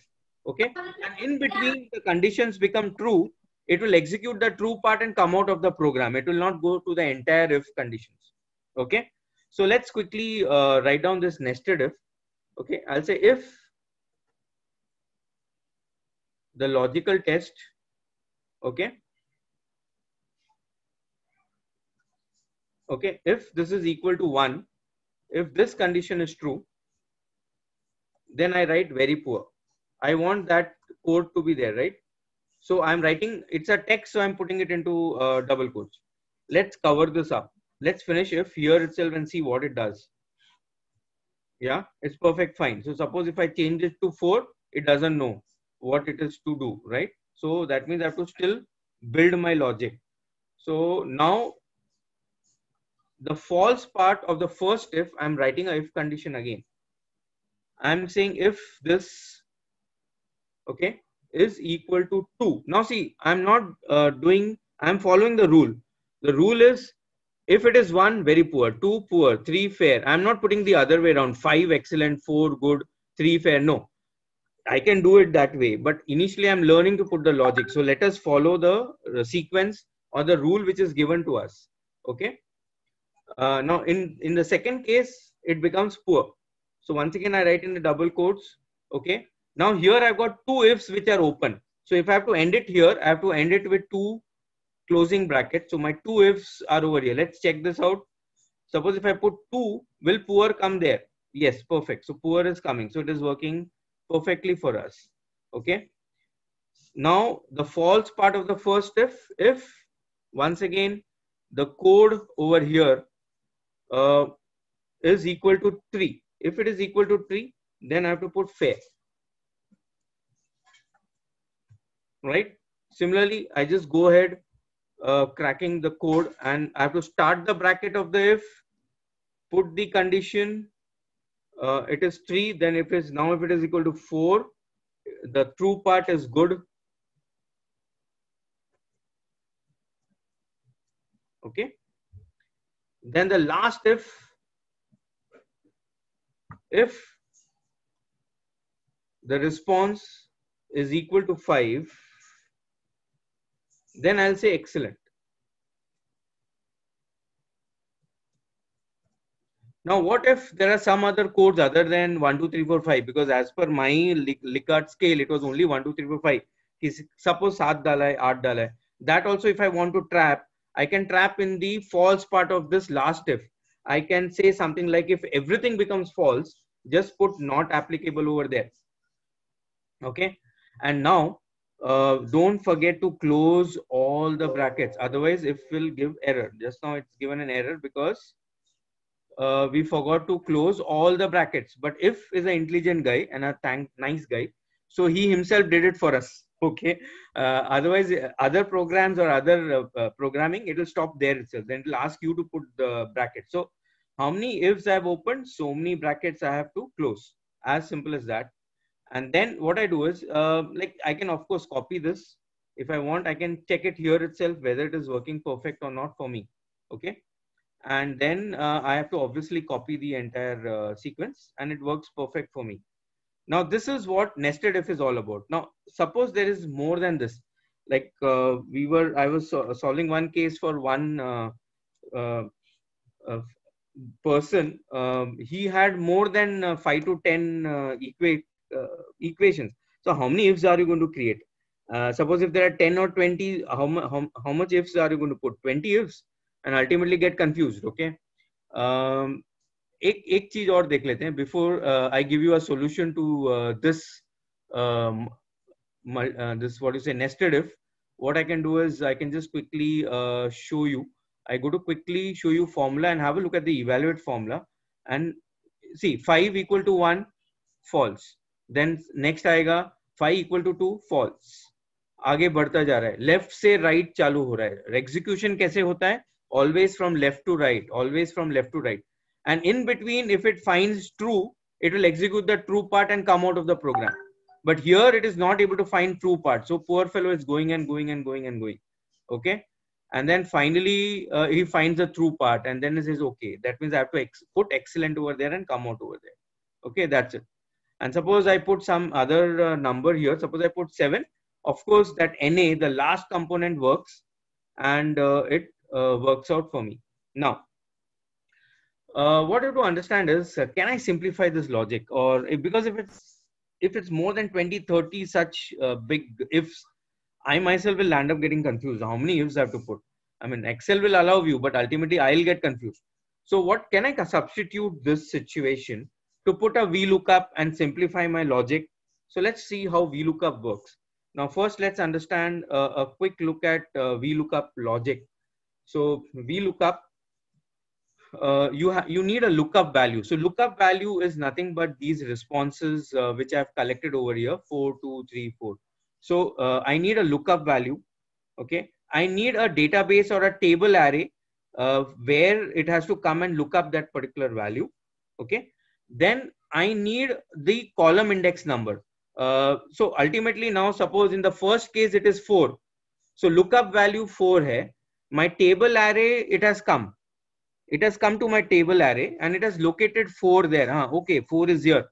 Okay, and in between the conditions become true, it will execute the true part and come out of the program. It will not go to the entire if conditions. Okay, so let's quickly write down this nested if. Okay, I'll say if the logical test, okay, if this is equal to 1, if this condition is true, then I write very poor. I want that code to be there, right? So I'm writing, it's a text, so I'm putting it into double quotes. Let's cover this up. Let's finish if here itself and see what it does. Yeah, it's perfect, fine. So suppose if I change it to 4, it doesn't know what it is to do, right? So that means I have to still build my logic. So now the false part of the first if, I'm writing a if condition again. I'm saying if this, okay, is equal to 2. Now see, I'm not I'm following the rule. The rule is if it is 1, very poor, 2, poor, 3, fair. I'm not putting the other way around, 5, excellent, 4, good, 3, fair. No, I can do it that way. But initially I'm learning to put the logic. So let us follow the sequence or the rule which is given to us. Okay. Now in the second case, it becomes poor. So once again, I write in the double quotes. Okay. Now here I've got 2 ifs which are open. So if I have to end it here, I have to end it with 2 closing brackets. So my 2 ifs are over here. Let's check this out. Suppose if I put 2, will poor come there? Yes, perfect. So poor is coming. So it is working perfectly for us. Okay. Now the false part of the first if once again the code over here is equal to 3. If it is equal to 3, then I have to put fair. Right. Similarly, I just go ahead cracking the code and I have to start the bracket of the if, put the condition, it is 3, then if it is equal to 4, the true part is good. Okay. Then the last if the response is equal to 5, then I'll say excellent. Now, what if there are some other codes other than 1, 2, 3, 4, 5? Because as per my Likert scale, it was only 1, 2, 3, 4, 5. Suppose 7 dala hai, 8 dala hai. That also, if I want to trap, I can trap in the false part of this last if. I can say something like, if everything becomes false, just put not applicable over there. Okay. And now, don't forget to close all the brackets. Otherwise, if will give error. Just now it's given an error because we forgot to close all the brackets. But if is an intelligent guy and a nice guy, so he himself did it for us. Okay. Otherwise, other programs or other programming, it will stop there itself. Then it will ask you to put the brackets. So how many ifs I have opened, so many brackets I have to close. As simple as that. And then what I do is, like I can of course copy this. If I want, I can check it here itself whether it is working perfect or not for me. Okay. And then I have to obviously copy the entire sequence, and it works perfect for me. Now this is what nested if is all about. Now suppose there is more than this. Like I was solving one case for one person. He had more than 5 to 10 equations. So how many ifs are you going to create? Suppose if there are 10 or 20, how much ifs are you going to put? 20 ifs, and ultimately get confused. Okay. एक चीज और देख लेते हैं before I give you a solution to this this what you say nested if. What I can do is I can just quickly show you. I go to quickly show you formula and have a look at the evaluate formula and see 5 equal to 1 false. Then next आएगा 5 equal to 2 false. आगे बढ़ता जा रहा है, left से right चालू हो रहा है. एग्जीक्यूशन कैसे होता है? Always from left to right, always from left to right. And in between, if it finds true, it will execute the true part and come out of the program. But here it is not able to find true part. So poor fellow is going and going and going and going. Okay. And then finally, he finds the true part and then it says, okay, that means I have to put excellent over there and come out over there. Okay, that's it. And suppose I put some other number here. Suppose I put 7. Of course, that NA, the last component works and it works out for me. Now, what I have to understand is, can I simplify this logic? Or because if it's more than 20, 30 such big ifs, I myself will land up getting confused. How many ifs I have to put? I mean, Excel will allow you, but ultimately I'll get confused. So what can I substitute this situation to put a VLOOKUP and simplify my logic? So let's see how VLOOKUP works. Now, first, let's understand a quick look at VLOOKUP logic. So VLOOKUP, you need a lookup value. So lookup value is nothing but these responses which I've collected over here, 4, 2, 3, 4. So I need a lookup value. Okay. I need a database or a table array where it has to come and look up that particular value. Okay. Then I need the column index number. So ultimately now suppose in the first case it is 4. So lookup value 4 hai. My table array, it has come. It has come to my table array and it has located 4 there. Okay, 4 is here.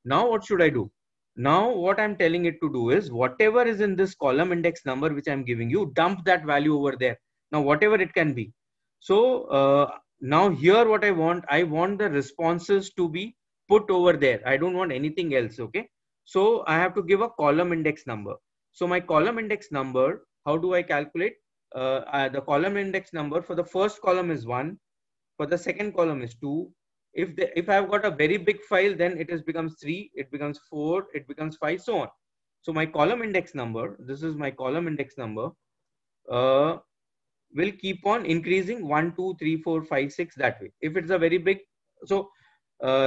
Now what should I do? Now what I'm telling it to do is whatever is in this column index number which I'm giving you, dump that value over there. Now whatever it can be. So now here what I want the responses to be put over there. I don't want anything else. Okay. So I have to give a column index number. So my column index number, how do I calculate? The column index number for the first column is 1. For the second column is 2. If I have got a very big file, then it becomes 3, it becomes 4, it becomes 5, so on. So my column index number, this is my column index number, will keep on increasing 1, 2, 3, 4, 5, 6 that way. If it's a very big, so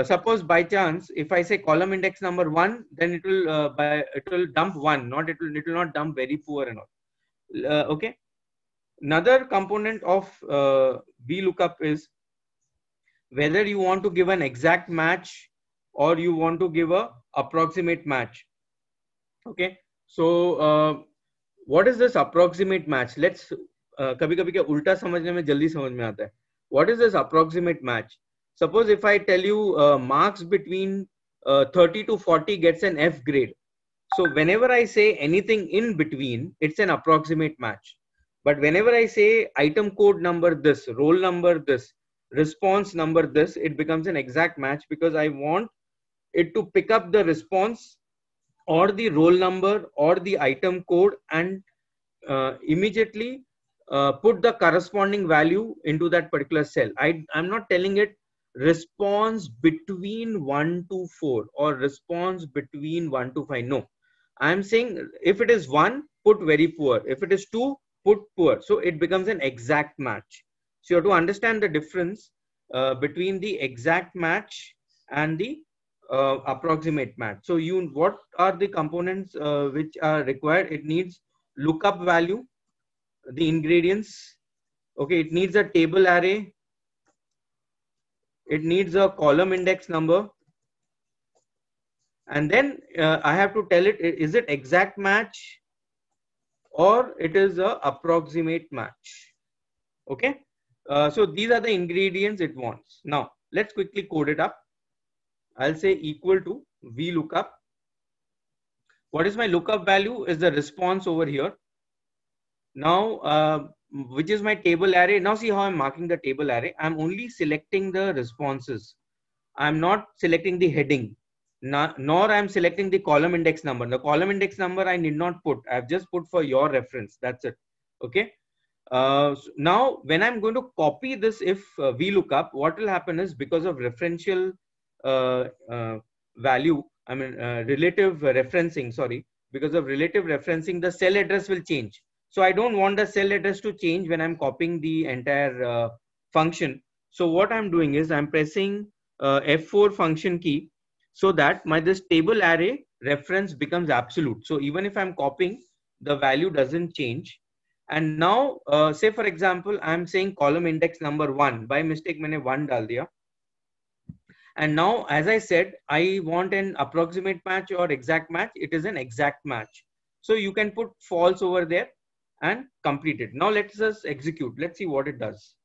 suppose by chance, if I say column index number 1, then it will dump 1, it will not dump very poor and all. Okay. Another component of VLOOKUP is whether you want to give an exact match or you want to give a approximate match. Okay. So what is this approximate match? Let's कभी-कभी क्या उल्टा समझने में जल्दी समझ में आता है. What is this approximate match? Suppose if I tell you marks between 30 to 40 gets an F grade. So whenever I say anything in between, it's an approximate match. But whenever I say item code number this, roll number this, response number this, it becomes an exact match because I want it to pick up the response or the roll number or the item code and immediately put the corresponding value into that particular cell. I'm not telling it response between 1 to 4 or response between 1 to 5. No, I'm saying if it is 1, put very poor. If it is 2, put poor. So it becomes an exact match. So you have to understand the difference between the exact match and the approximate match. So what are the components which are required? It needs lookup value, the ingredients. Okay, it needs a table array. It needs a column index number. And then I have to tell it, is it exact match or it is a approximate match? Okay. So these are the ingredients it wants. Now let's quickly code it up. I'll say equal to VLOOKUP. What is my lookup value? Is the response over here. Now, which is my table array. Now see how I'm marking the table array. I'm only selecting the responses. I'm not selecting the heading, nor I'm selecting the column index number. The column index number I need not put. I've just put for your reference. That's it. Okay. So now when I'm going to copy this, if VLOOKUP, what will happen is because of referential value, I mean relative referencing, sorry, because of relative referencing, the cell address will change. So I don't want the cell address to change when I'm copying the entire function. So what I'm doing is I'm pressing F4 function key so that this table array reference becomes absolute. So even if I'm copying, the value doesn't change. And now say for example, I'm saying column index number 1. By mistake, मैंने 1 डाल दिया. And now, as I said, I want an approximate match or exact match. It is an exact match. So you can put false over there and complete it. Now let's just execute. Let's see what it does.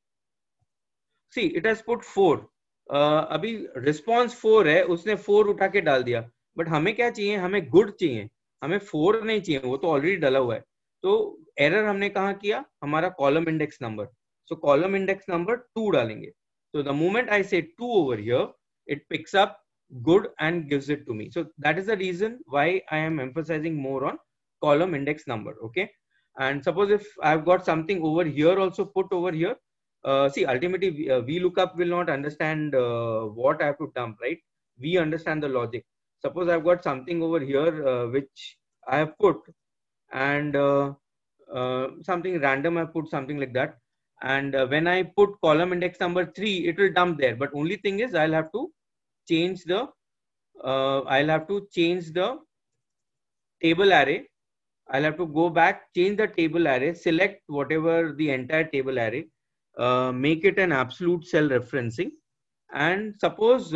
See, it has put 4. अभी response 4 है, उसने 4 उठा के डाल दिया. But हमें क्या चाहिए? हमें good चाहिए. हमें 4 नहीं चाहिए. वो तो already डाला हुआ है. तो error हमने कहाँ किया? हमारा column index number. So column index number 2 डालेंगे. So the moment I say 2 over here, it picks up good and gives it to me. So that is the reason why I am emphasizing more on column index number. Okay. And suppose if I've got something over here also put over here, see, ultimately VLOOKUP will not understand what I have to dump, right? We understand the logic. Suppose I've got something over here which I have put, and something random I put, something like that. And when I put column index number 3, it will dump there. But only thing is I'll have to change the table array. I'll have to go back, change the table array, select whatever the entire table array, make it an absolute cell referencing. And suppose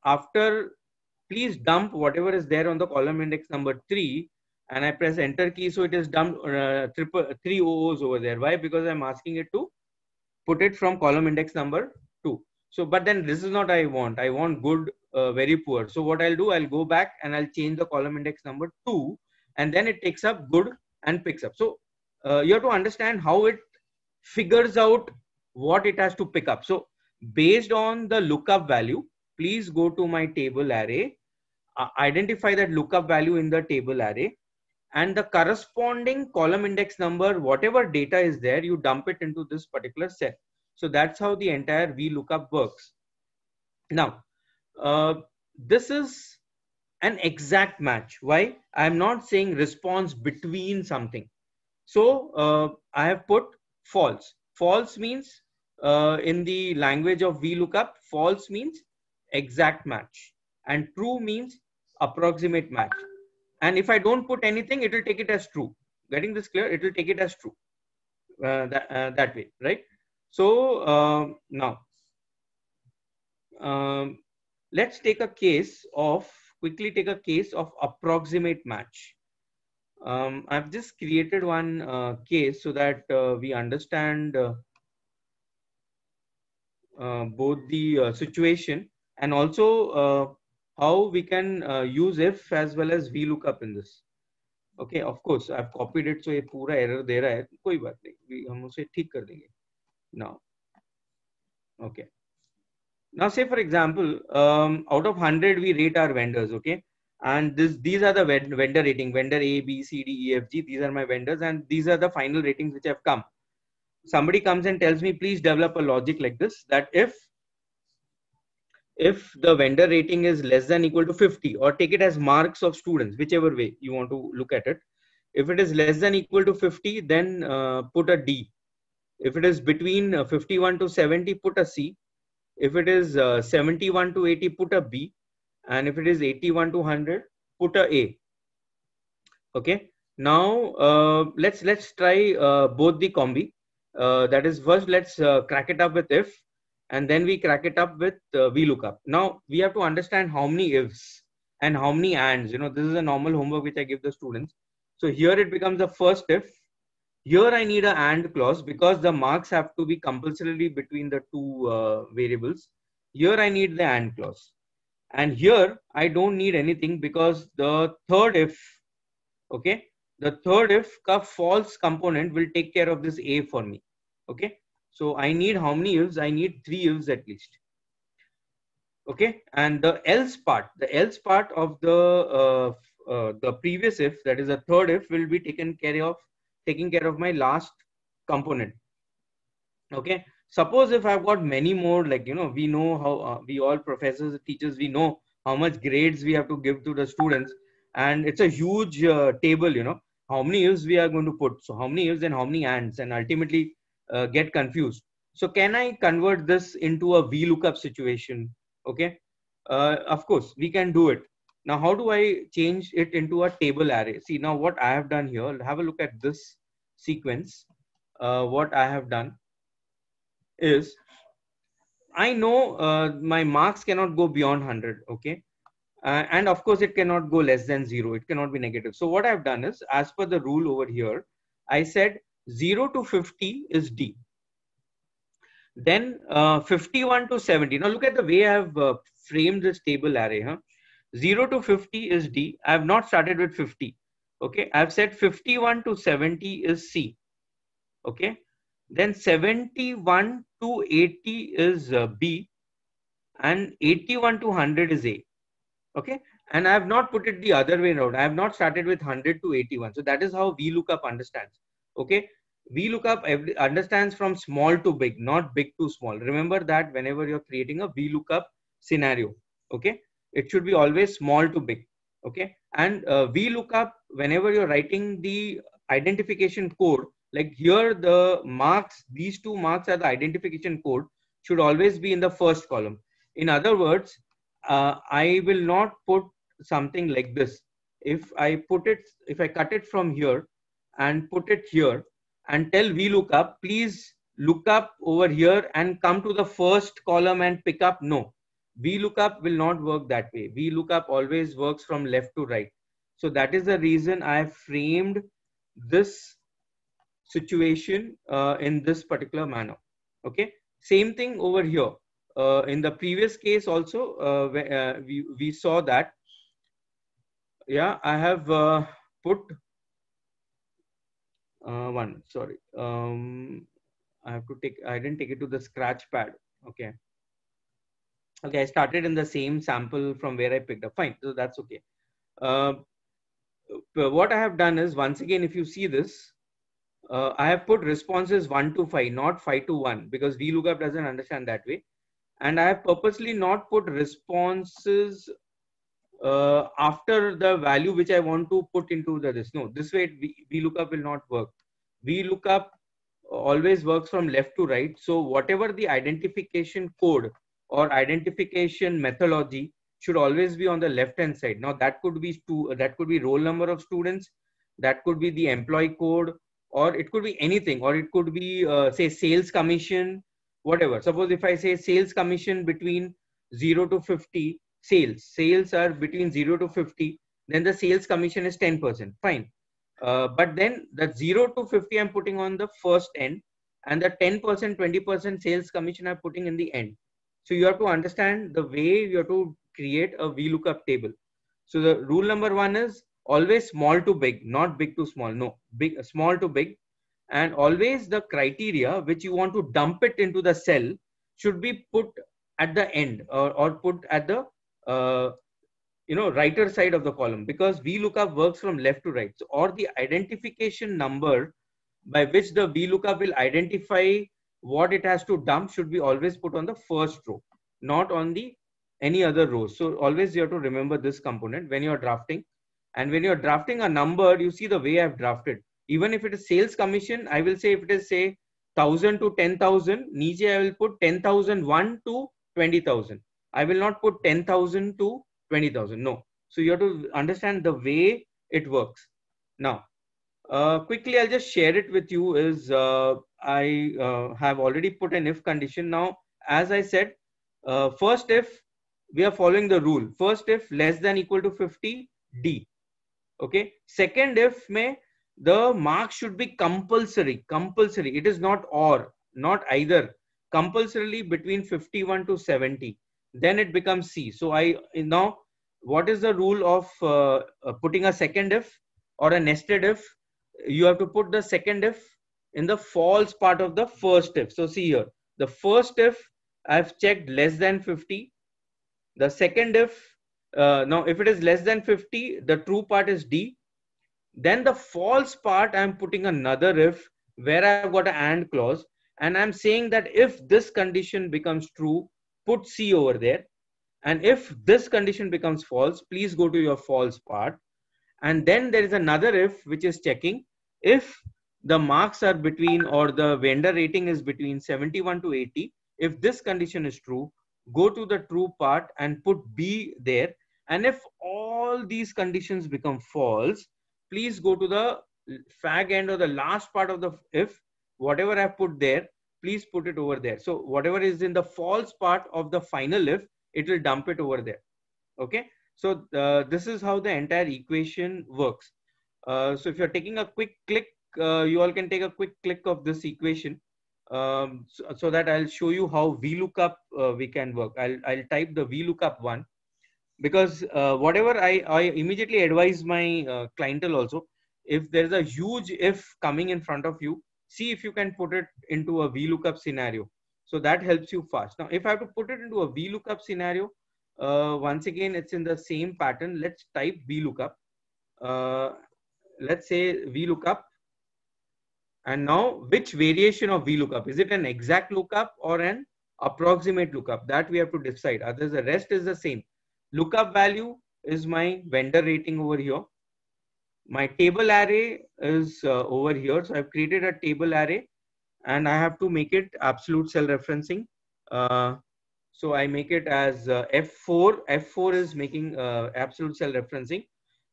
after, please dump whatever is there on the column index number 3, and I press enter key. So it is dumped 3 O's over there. Why? Because I'm asking it to put it from column index number 2. So, but then this is not I want. I want good, very poor. So what I'll do, I'll go back and I'll change the column index number 2, and then it takes up good and picks up. So you have to understand how it figures out what it has to pick up. So based on the lookup value, please go to my table array, identify that lookup value in the table array, and the corresponding column index number, whatever data is there, you dump it into this particular cell. So that's how the entire VLOOKUP works. Now, this is an exact match. Why? I'm not saying response between something. So I have put false. False means in the language of VLOOKUP, false means exact match, and true means approximate match. And if I don't put anything, it will take it as true. Getting this clear? It will take it as true that way, right? So now let's take a case of, quickly take a case of approximate match. I've just created one case so that we understand both the situation and also how we can use if as well as VLOOKUP in this. Okay, of course I've copied it, so ये पूरा error दे रहा है, कोई बात नहीं, हम उसे ठीक कर देंगे now. Okay, Now, say for example, out of 100, we rate our vendors, okay? And these are the vendor rating, vendor A, B, C, D, E, F, G. These are my vendors, and these are the final ratings which have come. Somebody comes and tells me, please develop a logic like this, that if the vendor rating is less than equal to 50, or take it as marks of students, whichever way you want to look at it. If it is less than equal to 50, then put a D. If it is between 51 to 70, put a C. If it is 71 to 80, put a B. And if it is 81 to 100, put a A. Okay. Now let's try both the combi. That is, first let's crack it up with if, and then we crack it up with VLOOKUP. Now we have to understand how many ifs and how many ands. This is a normal homework which I give the students. So here it becomes the first if. Here I need a AND clause because the marks have to be compulsorily between the two variables. Here I need the AND clause. And here I don't need anything because the third if, okay, the third if ka false component will take care of this A for me. Okay. So I need how many ifs? I need 3 ifs at least. Okay. And the else part of the previous if, that is the third if, will be taking care of my last component. Okay. Suppose if I've got many more, like, we know how we all professors, teachers, we know how much grades we have to give to the students, and it's a huge table, how many ifs we are going to put. So how many ifs and how many ands, and ultimately get confused. So can I convert this into a VLOOKUP situation? Okay. Of course we can do it. Now, how do I change it into a table array? See, now what I have done here, have a look at this sequence. What I have done is, I know my marks cannot go beyond 100. Okay. And of course, it cannot go less than 0. It cannot be negative. So what I've done is, as per the rule over here, I said 0 to 50 is D. Then 51 to 70. Now look at the way I've framed this table array. 0 to 50 is D. I have not started with 50. Okay. I've said 51 to 70 is C. Okay. Then 71 to 80 is B. And 81 to 100 is A. Okay. And I have not put it the other way around. I have not started with 100 to 81. So that is how VLOOKUP understands. Okay. VLOOKUP understands from small to big, not big to small. Remember that whenever you're creating a VLOOKUP scenario. Okay. It should be always small to big. Okay. And VLOOKUP, whenever you're writing the identification code, like here the marks, these 2 marks are the identification code, should always be in the first column. In other words, I will not put something like this. If I cut it from here and put it here and tell VLOOKUP, please look up over here and come to the first column and pick up, no. VLOOKUP will not work that way. VLOOKUP always works from left to right. So that is the reason I have framed this situation in this particular manner. Okay. Same thing over here. In the previous case also, we saw that. Yeah, I have put one. Sorry, I didn't take it to the scratch pad. Okay. Okay, I started in the same sample from where I picked up. Fine, so that's okay. What I have done is, once again, if you see this, I have put responses 1 to 5, not 5 to 1, because VLOOKUP doesn't understand that way. And I have purposely not put responses after the value which I want to put into this. No, this way VLOOKUP will not work. VLOOKUP always works from left to right. So whatever the identification code or identification methodology should always be on the left hand side. Now that could be roll number of students, that could be the employee code, or it could be anything, or it could be say sales commission, whatever. Suppose if I say sales commission between 0 to 50, sales are between 0 to 50, then the sales commission is 10%. Fine. But then the 0 to 50 I'm putting on the first end, and the 10%, 20% sales commission I'm putting in the end. So you have to understand the way you have to create a VLOOKUP table. So the rule number 1 is always small to big, not big to small. No, small to big. And always the criteria which you want to dump it into the cell should be put at the end, or put at the writer side of the column, because VLOOKUP works from left to right. So, or the identification number by which the VLOOKUP will identify what it has to dump should be always put on the first row, not on the any other rows. So always you have to remember this component when you're drafting. And when you're drafting a number, you see the way I've drafted. Even if it is sales commission, I will say if it is say 1000 to 10,000, niche I will put 10,001 to 20,000. I will not put 10,000 to 20,000. No. So you have to understand the way it works. Now, quickly, I'll just share it with you. Is I have already put an if condition. Now, as I said, first if we are following the rule. First if less than equal to 50, D. Okay. Second if may the mark should be compulsory. Compulsory. It is not or, not either. Compulsorily between 51 to 70. Then it becomes C. So now, what is the rule of putting a second if or a nested if? You have to put the second if in the false part of the first if. So see here, the first if I've checked less than 50. The second if, now if it is less than 50, the true part is D. Then the false part, I'm putting another if where I've got an AND clause, and I'm saying that if this condition becomes true, put C over there. And if this condition becomes false, please go to your false part. And then there is another if which is checking if the marks are between, or the vendor rating is between 71 to 80. If this condition is true, go to the true part and put B there. And if all these conditions become false, please go to the fag end or the last part of the if. Whatever I've put there, please put it over there. So whatever is in the false part of the final if, it will dump it over there. Okay. So this is how the entire equation works. So if you're taking a quick click, you all can take a quick click of this equation, so that I'll show you how VLOOKUP we can work. I'll type the VLOOKUP one, because whatever I immediately advise my clientele also, if there's a huge if coming in front of you, see if you can put it into a VLOOKUP scenario. So that helps you fast. Now, if I have to put it into a VLOOKUP scenario, once again, it's in the same pattern. Let's type VLOOKUP. Let's say VLOOKUP. And now, which variation of VLOOKUP? Is it an exact lookup or an approximate lookup? That we have to decide. Otherwise, the rest is the same. Lookup value is my vendor rating over here. My table array is over here. So I've created a table array, and I have to make it absolute cell referencing. So I make it as F4. F4 is making absolute cell referencing.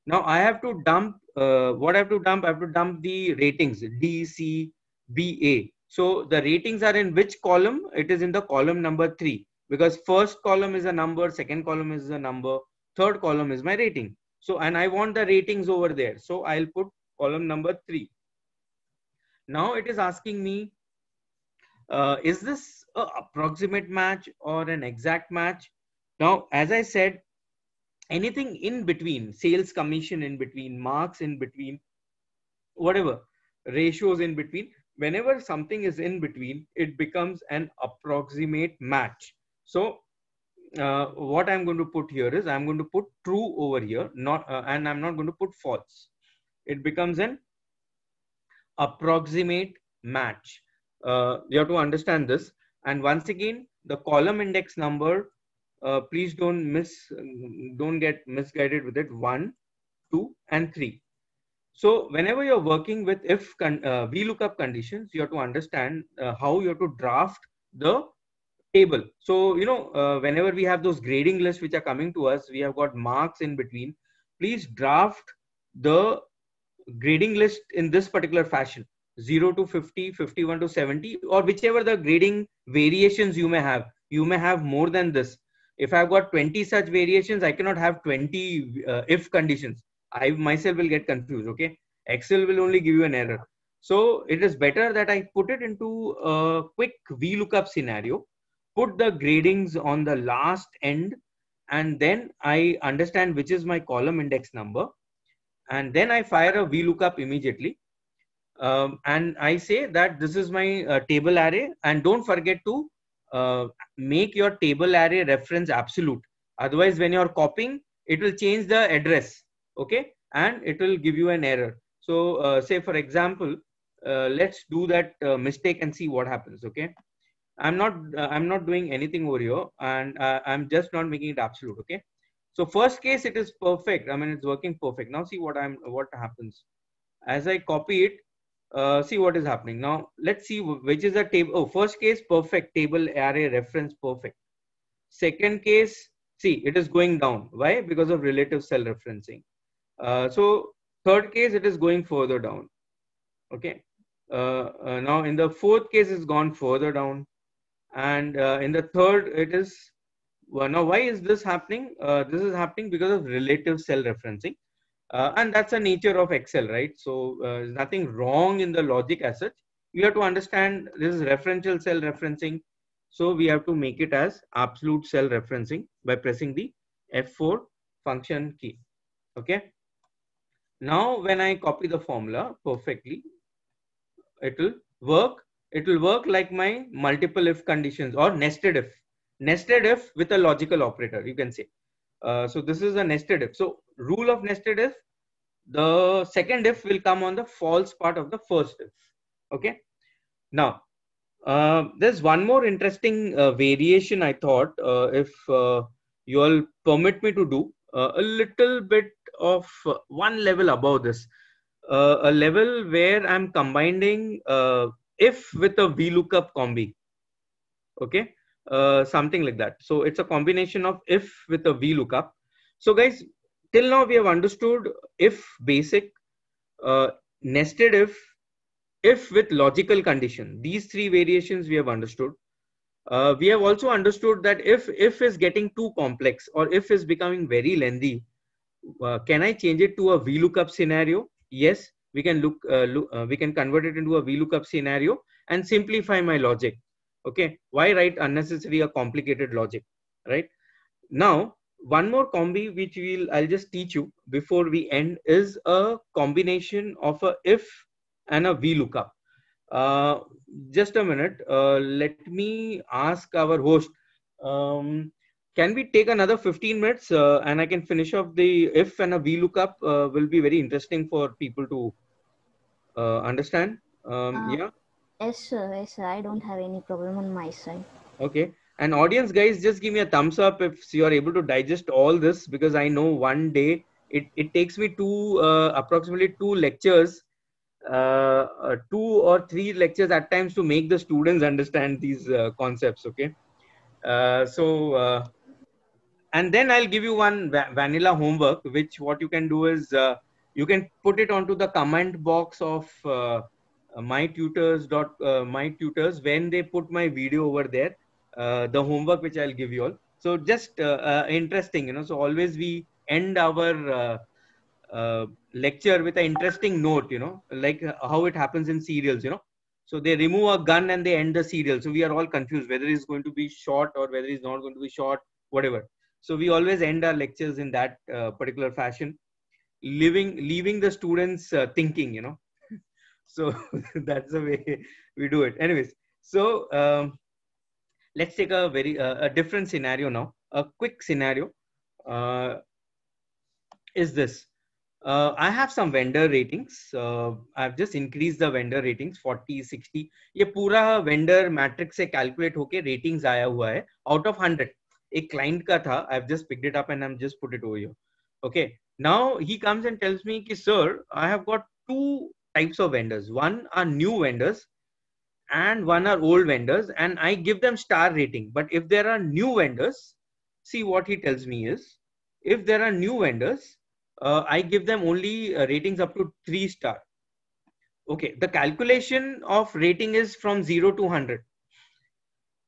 Now I have to dump, what I have to dump? I have to dump the ratings D, C, B, A. So the ratings are in which column? It is in the column number 3, because first column is a number, second column is a number, third column is my rating. So, and I want the ratings over there. So I'll put column number 3. Now it is asking me, is this an approximate match or an exact match? Now, as I said, anything in between, sales commission in between, marks in between, whatever, ratios in between, whenever something is in between, it becomes an approximate match. So what I'm going to put here is I'm going to put true over here, and I'm not going to put false. It becomes an approximate match. You have to understand this. And once again, the column index number, please don't get misguided with it. 1, 2, and 3. So whenever you're working with if VLOOKUP conditions, you have to understand how you have to draft the table. So, whenever we have those grading lists which are coming to us, we have got marks in between. Please draft the grading list in this particular fashion: 0 to 50, 51 to 70, or whichever the grading variations you may have. You may have more than this. If I've got 20 such variations, I cannot have 20 if conditions. I myself will get confused. Okay. Excel will only give you an error. So it is better that I put it into a quick VLOOKUP scenario, put the gradings on the last end, and then I understand which is my column index number. And then I fire a VLOOKUP immediately. And I say that this is my table array, and don't forget to make your table array reference absolute. Otherwise, when you're copying, it will change the address, okay, and it will give you an error. So say for example, let's do that mistake and see what happens. Okay, I'm not doing anything over here, and I'm just not making it absolute. Okay, so first case it is perfect. I mean, it's working perfect. Now see what happens as I copy it. See what is happening now. Let's see which is the table. Oh, first case perfect, table array reference perfect. Second case, see, it is going down. Why? Because of relative cell referencing. So third case, it is going further down. Okay. Now in the fourth case, it's gone further down, and in the third, it is. Well, now why is this happening? This is happening because of relative cell referencing. And that's the nature of Excel, right? So there's nothing wrong in the logic as such. You have to understand this is referential cell referencing. So we have to make it as absolute cell referencing by pressing the F4 function key. Okay. Now when I copy the formula perfectly, it will work. It will work like my multiple if conditions or nested if with a logical operator, you can say. So this is a nested if. So rule of nested if, the second if will come on the false part of the first if. Okay. Now there's one more interesting variation I thought, if you all permit me to do a little bit of one level above this, a level where I'm combining if with a VLOOKUP combi. Okay, something like that. So it's a combination of if with a VLOOKUP. So guys, till now we have understood if basic, nested if with logical condition. These three variations we have understood. We have also understood that if is getting too complex or if is becoming very lengthy, can I change it to a VLOOKUP scenario? Yes, we can we can convert it into a VLOOKUP scenario and simplify my logic. Okay, why write unnecessary or complicated logic, right? Now, one more combi which I'll just teach you before we end is a combination of a if and a VLOOKUP. Just a minute. Let me ask our host. Can we take another 15 minutes and I can finish off the if and a VLOOKUP? Will be very interesting for people to understand. Yeah. Yes, sir. Yes, sir. I don't have any problem on my side. Okay. And audience guys, just give me a thumbs up if you are able to digest all this, because I know one day it takes me approximately 2 or 3 lectures at times to make the students understand these concepts. Okay. And then I'll give you one vanilla homework, which what you can do is you can put it onto the comment box of my tutors when they put my video over there, the homework which I'll give you all. So just interesting, so always we end our lecture with an interesting note, like how it happens in serials, so they remove a gun and they end the serial. So we are all confused whether it's going to be short or whether it's not going to be short, whatever. So we always end our lectures in that particular fashion, leaving the students thinking, so that's the way we do it. Anyways, so let's take a very a different scenario now. A quick scenario is this. I have some vendor ratings. I've just increased the vendor ratings 40, 60. ये पूरा vendor matrix से calculate होके ratings आया हुआ है out of 100. एक client का था. I've just picked it up and I'm just put it over here. Okay. Now he comes and tells me कि sir, I have got 2 types of vendors. One are new vendors and one are old vendors, and I give them star rating. But if there are new vendors, see what he tells me is, if there are new vendors, I give them only ratings up to 3 star. Okay, the calculation of rating is from 0 to 100.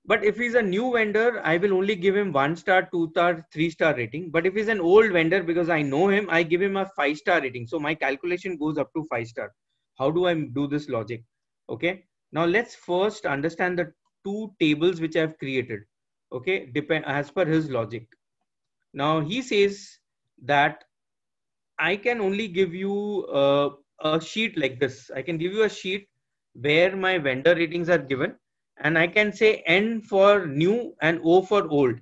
But if he's a new vendor, I will only give him 1 star, 2 star, 3 star rating. But if he's an old vendor, because I know him, I give him a 5 star rating. So my calculation goes up to 5 star. How do I do this logic? Okay, now let's first understand the 2 tables which I've created. Okay, depend as per his logic. Now he says that I can only give you a sheet like this. I can give you a sheet where my vendor ratings are given, and I can say N for new and O for old.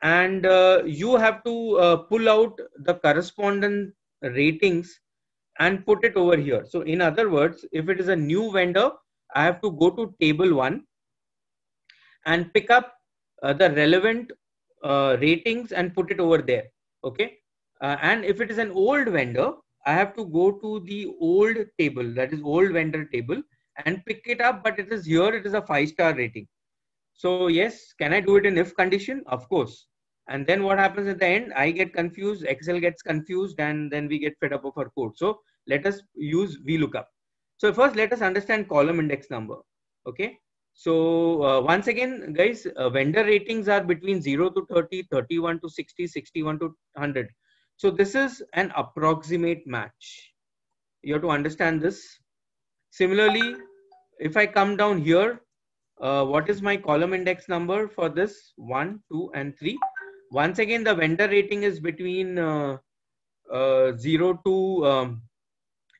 And you have to pull out the correspondent ratings and put it over here. So in other words, if it is a new vendor, I have to go to table 1 and pick up the relevant ratings and put it over there. Okay. And if it is an old vendor, I have to go to the old table, that is old vendor table, and pick it up, but it is here, it is a 5-star rating. So yes, can I do it in if condition? Of course. And then what happens at the end? I get confused, Excel gets confused, and then we get fed up of our code. So let us use VLOOKUP. So first, let us understand column index number. Okay. So once again, guys, vendor ratings are between 0 to 30, 31 to 60, 61 to 100. So this is an approximate match. You have to understand this. Similarly, if I come down here, what is my column index number for this? 1, 2, and 3. Once again, the vendor rating is between 0 to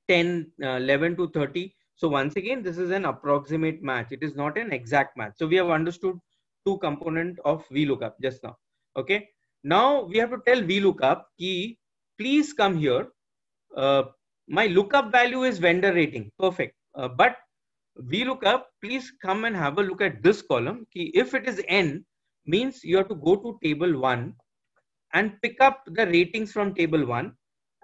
10, 11 to 30. So once again, this is an approximate match. It is not an exact match. So we have understood two components of VLOOKUP just now. Okay. Now we have to tell VLOOKUP key, please come here. My lookup value is vendor rating. Perfect. But VLOOKUP, please come and have a look at this column. Key, if it is N, means you have to go to table 1 and pick up the ratings from table 1.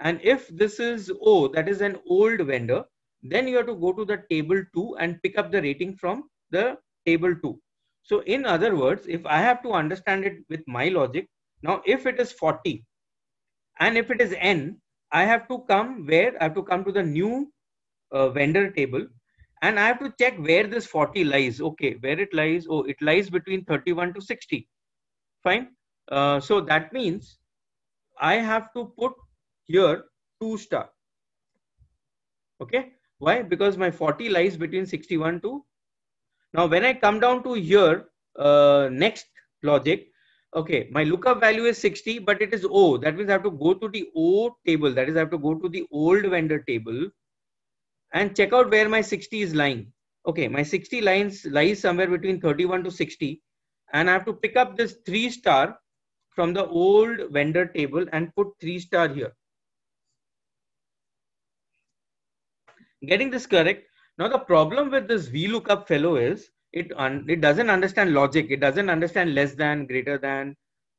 And if this is O, that is an old vendor, then you have to go to the table 2 and pick up the rating from the table 2. So in other words, if I have to understand it with my logic, now if it is 40 and if it is N, I have to come where? I have to come to the new vendor table, and I have to check where this 40 lies. Okay, where it lies? Oh, it lies between 31 to 60. Fine. So that means I have to put here 2 star. Okay. Why? Because my 40 lies between 61 to. Now when I come down to here, next logic, okay, my lookup value is 60, but it is O. That means I have to go to the O table. That is, I have to go to the old vendor table and check out where my 60 is lying. Okay, my 60 lies somewhere between 31 to 60, and I have to pick up this 3 star from the old vendor table and put 3 star here. Getting this correct? Now the problem with this VLOOKUP fellow is it doesn't understand logic. It doesn't understand less than, greater than,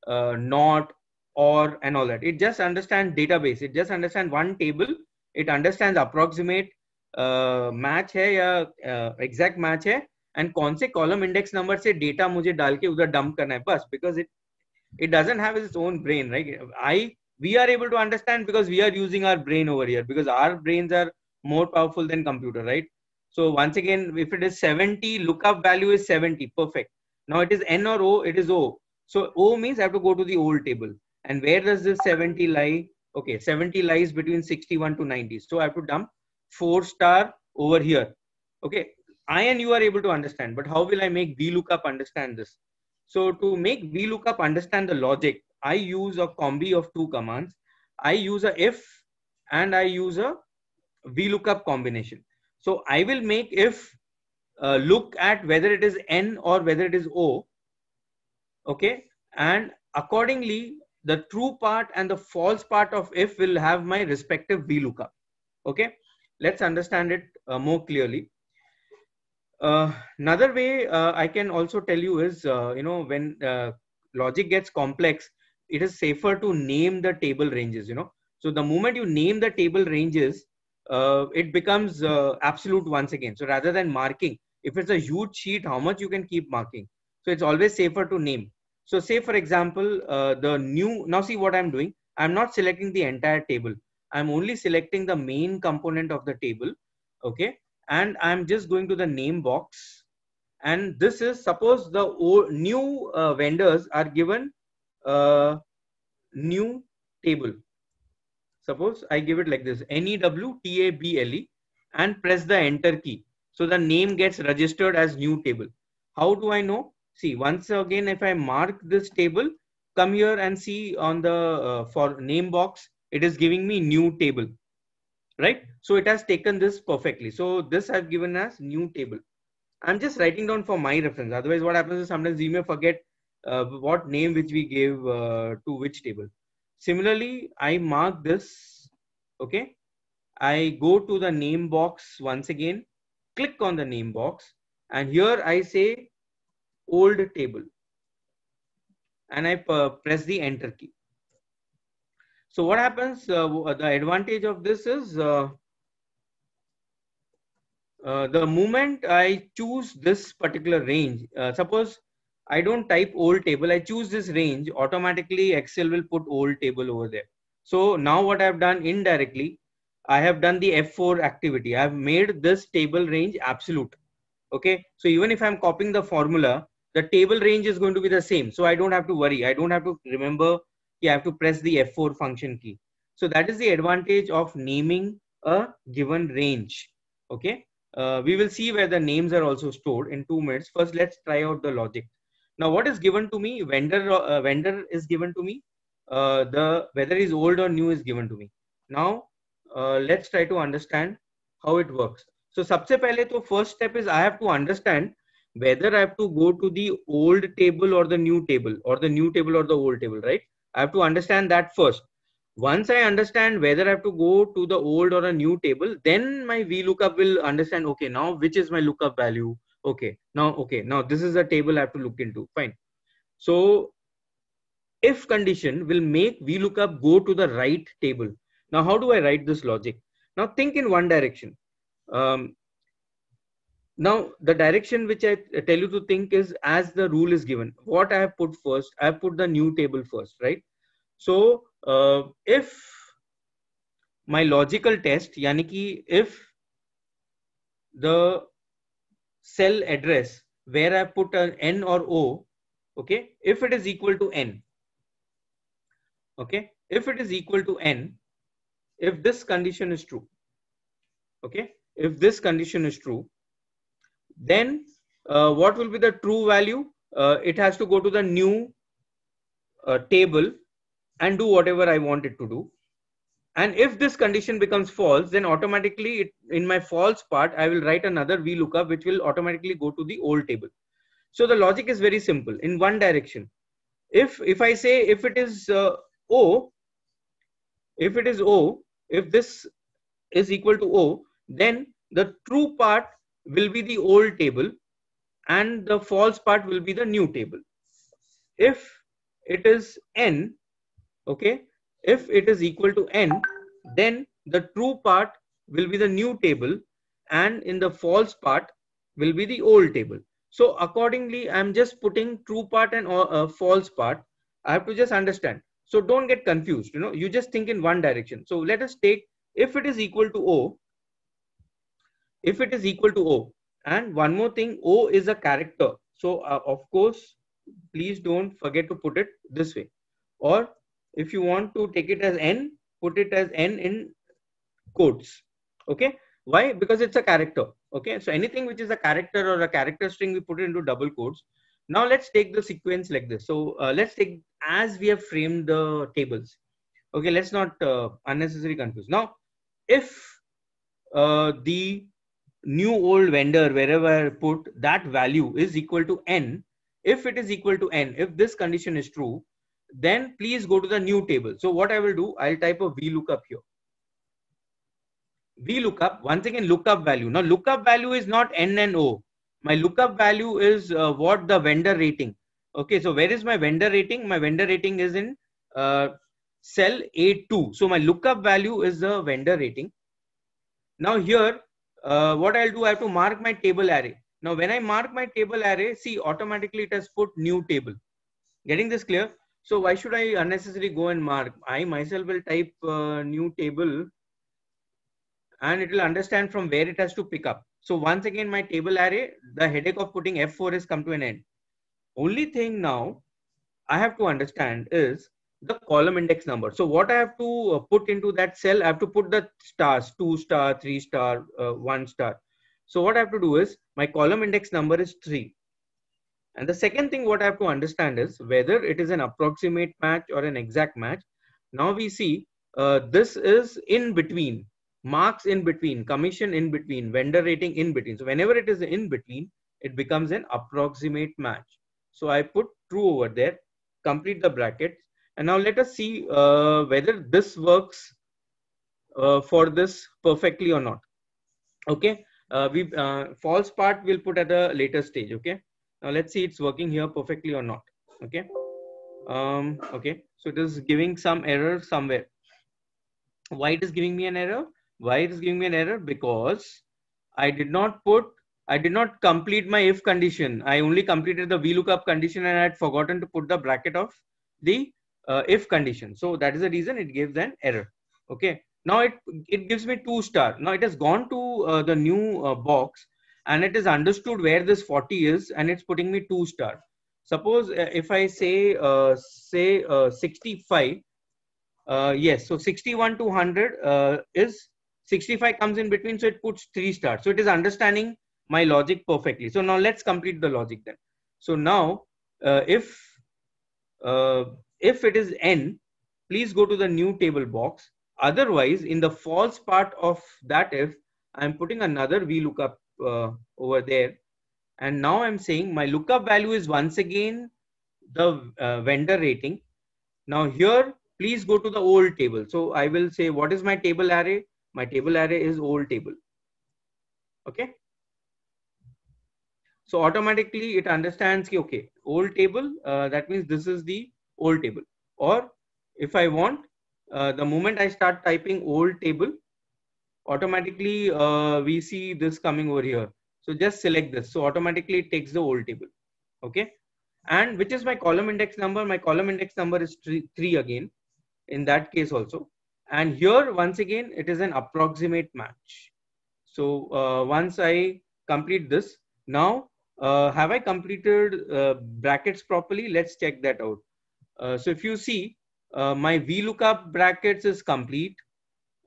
not, or, and all that. It just understands database. It just understands one table. It understands approximate match है या exact match है, and कौन से column index number से data मुझे डाल के उधर dump करना है बस, because it doesn't have its own brain, right? We are able to understand because we are using our brain over here, because our brains are more powerful than computer, right? So once again, if it is 70, lookup value is 70, perfect. Now it is N or O, it is O. So O means I have to go to the old table. And where does this 70 lie? Okay, 70 lies between 61 to 90. So I have to dump 4 star over here. Okay, I and you are able to understand, but how will I make VLOOKUP understand this? So to make VLOOKUP understand the logic, I use a combi of 2 commands. I use a if and I use a VLOOKUP combination. So I will make if look at whether it is N or whether it is O. Okay, and accordingly, the true part and the false part of if will have my respective VLOOKUP. Okay, let's understand it more clearly. Another way I can also tell you is, when logic gets complex, it is safer to name the table ranges, So the moment you name the table ranges, it becomes absolute once again. So rather than marking, if it's a huge sheet, how much you can keep marking? So it's always safer to name. So say, for example, now see what I'm doing. I'm not selecting the entire table. I'm only selecting the main component of the table. Okay. And I'm just going to the name box. And this is, suppose the new vendors are given new table. Suppose I give it like this, NEWTABLE, and press the enter key. So the name gets registered as new table. How do I know? See, once again, if I mark this table, come here and see on the for name box, it is giving me new table, right? So it has taken this perfectly. So this I've given as new table. I'm just writing down for my reference. Otherwise, what happens is sometimes we may forget what name which we gave to which table. Similarly, I mark this. Okay. I go to the name box once again, click on the name box, and here I say old table, and I press the enter key. So what happens? The advantage of this is the moment I choose this particular range, suppose I don't type old table, I choose this range, automatically Excel will put old table over there. So now what I've done indirectly, I have done the F4 activity. I've made this table range absolute. Okay. So even if I'm copying the formula, the table range is going to be the same. So I don't have to worry. I don't have to remember. I have to press the F4 function key. So that is the advantage of naming a given range. Okay. We will see where the names are also stored in 2 minutes. First, let's try out the logic. Now, what is given to me? Vendor is given to me. The whether is old or new is given to me. Now, let's try to understand how it works. So, सबसे पहले तो first step is I have to understand whether I have to go to the old table or the new table, or the new table or the old table, right? I have to understand that first. Once I understand whether I have to go to the old or a new table, then my VLOOKUP will understand, okay, now which is my lookup value? Okay, now this is a table I have to look into. Fine. So if condition will make VLOOKUP go to the right table. Now, how do I write this logic? Now think in one direction. Now the direction which I tell you to think is as the rule is given. What I have put first, I have put the new table first, right? So if my logical test, yani ki if the cell address where I put an N or O, okay, if it is equal to N, okay, if it is equal to N, if this condition is true, okay, if this condition is true, then what will be the true value? It has to go to the new table and do whatever I want it to do. And if this condition becomes false, then automatically in my false part, I will write another VLOOKUP which will automatically go to the old table. So the logic is very simple in one direction. If I say if it is O, if it is O, if this is equal to O, then the true part will be the old table and the false part will be the new table. If it is N, okay, if it is equal to N, then the true part will be the new table and in the false part will be the old table. So accordingly, I'm just putting true part and false part. I have to just understand. So don't get confused. You know, you just think in one direction. So let us take if it is equal to O, if it is equal to O, and one more thing, O is a character. So of course, please don't forget to put it this way. Or if you want to take it as N, put it as N in quotes. Okay. Why? Because it's a character. Okay. So anything which is a character or a character string, we put it into double quotes. Now let's take the sequence like this. So let's take as we have framed the tables. Okay. Let's not unnecessarily confuse. Now, if the new old vendor, wherever I put that value is equal to N, if it is equal to N, if this condition is true, then please go to the new table. So what I will do, I'll type a VLOOKUP here. VLOOKUP, once again, lookup value. Now lookup value is not N and O. My lookup value is what the vendor rating. Okay, so where is my vendor rating? My vendor rating is in cell A2. So my lookup value is the vendor rating. Now here, what I'll do, I have to mark my table array. Now when I mark my table array, see automatically it has put new table. Getting this clear? So why should I unnecessarily go and mark? I myself will type new table and it will understand from where it has to pick up. So once again, my table array, the headache of putting F4 has come to an end. Only thing now I have to understand is the column index number. So what I have to put into that cell, I have to put the stars, 2 star, 3 star, 1 star. So what I have to do is my column index number is 3. And the second thing what I have to understand is whether it is an approximate match or an exact match. Now we see this is in between, marks in between, commission in between, vendor rating in between. So whenever it is in between, it becomes an approximate match. So I put true over there, complete the brackets. And now let us see whether this works for this perfectly or not. Okay, we false part we'll put at a later stage. Okay, now let's see it's working here perfectly or not. Okay, okay, so it is giving some error somewhere. Why it is giving me an error? Why it is giving me an error? Because I did not complete my if condition. I only completed the VLOOKUP condition and I had forgotten to put the bracket of the if condition. So that is the reason it gives an error. Okay. Now it gives me 2 star. Now it has gone to the new box and it is understood where this 40 is and it's putting me 2 star. Suppose if I say 65. Yes, so 61 to 100 is 65 comes in between, so it puts 3 stars. So it is understanding my logic perfectly. So now let's complete the logic then. So now if it is n, please go to the new table box. Otherwise, in the false part of that if, I'm putting another VLOOKUP over there. And now I'm saying my lookup value is once again the vendor rating. Now here, please go to the old table. So I will say, what is my table array? My table array is old table. Okay. So automatically it understands, okay, old table, that means this is the old table. Or if I want, the moment I start typing old table, automatically we see this coming over here. So just select this. So automatically it takes the old table. Okay. And which is my column index number? My column index number is 3 again in that case also. And here once again, it is an approximate match. So once I complete this, now have I completed brackets properly? Let's check that out. So if you see, my VLOOKUP brackets is complete.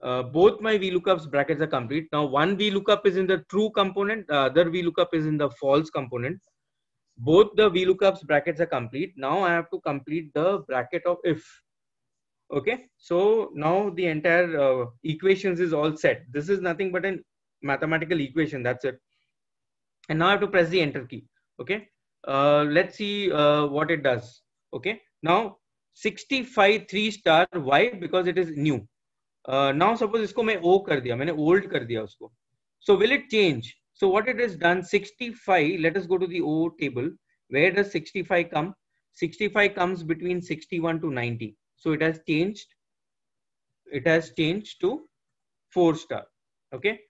Both my VLOOKUPs brackets are complete. Now one VLOOKUP is in the true component, the other VLOOKUP is in the false component. Both the VLOOKUPs brackets are complete. Now I have to complete the bracket of if. Okay, so now the entire equations is all set. This is nothing but a mathematical equation. That's it. And now I have to press the enter key. Okay, let's see what it does. Okay, now 65 3 star. Why? Because it is new. Now suppose isko main O kar diya, maine old kar diya usko. So will it change? So what it has done, 65, let us go to the O table. Where does 65 come? 65 comes between 61 to 90. So it has changed. It has changed to 4 star. Okay.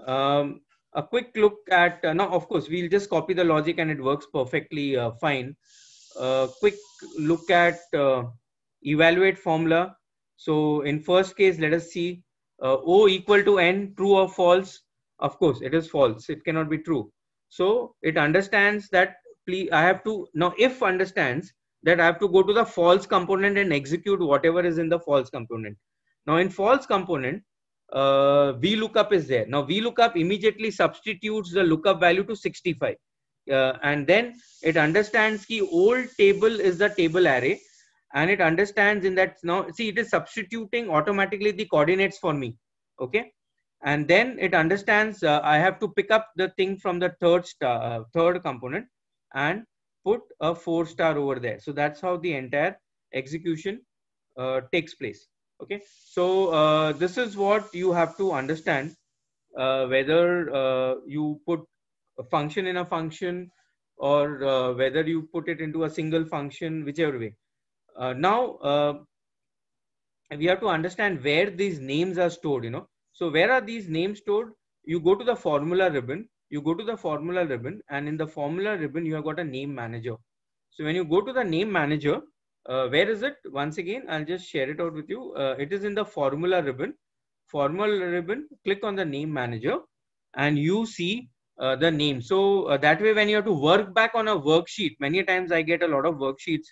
A quick look at, now of course, we'll just copy the logic and it works perfectly fine. Quick look at evaluate formula. So in first case, let us see O equal to N, true or false. Of course, it is false. It cannot be true. So it understands that I have to, now if understands that I have to go to the false component and execute whatever is in the false component. Now in false component, VLOOKUP is there. Now VLOOKUP immediately substitutes the lookup value to 65. And then it understands the old table is the table array. And it understands in that, now see, it is substituting automatically the coordinates for me. Okay. And then it understands I have to pick up the thing from the third component and put a 4 star over there. So that's how the entire execution takes place. Okay. So this is what you have to understand, whether you put a function in a function or whether you put it into a single function, whichever way. Now we have to understand where these names are stored, you know. So where are these names stored? You go to the formula ribbon, and in the formula ribbon, you have got a name manager. So when you go to the name manager, where is it? Once again, I'll just share it out with you. It is in the formula ribbon. Click on the name manager and you see the name. So that way, when you have to work back on a worksheet, many times I get a lot of worksheets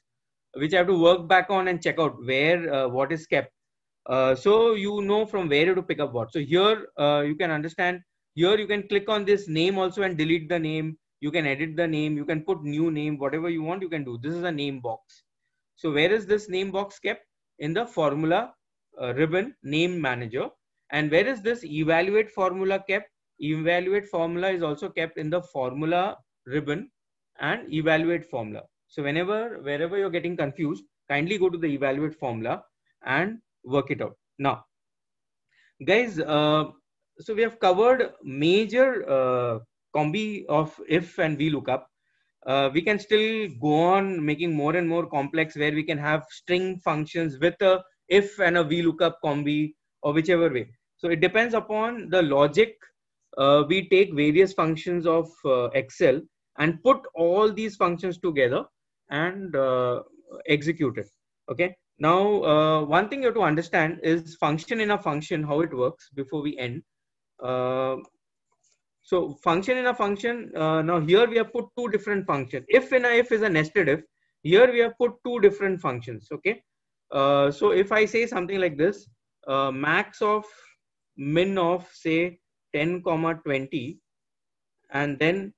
which I have to work back on and check out where what is kept. So you know from where to pick up what. So here you can understand, here you can click on this name also and delete the name. You can edit the name, you can put new name, whatever you want you can do. This is a name box. So where is this name box kept? In the formula ribbon name manager. And where is this evaluate formula kept? Evaluate formula is also kept in the formula ribbon and evaluate formula. So wherever you're getting confused, kindly go to the evaluate formula and work it out. Now, guys, so we have covered major combi of if and VLOOKUP. We can still go on making more and more complex, where we can have string functions with a if and a VLOOKUP combi, or whichever way. So it depends upon the logic. We take various functions of Excel and put all these functions together and execute it. Okay. Now, one thing you have to understand is function in a function, how it works before we end. So function in a function, now here we have put two different functions. If in a if is a nested if. Here we have put two different functions. Okay. So if I say something like this, max of min of say 10, 20, and then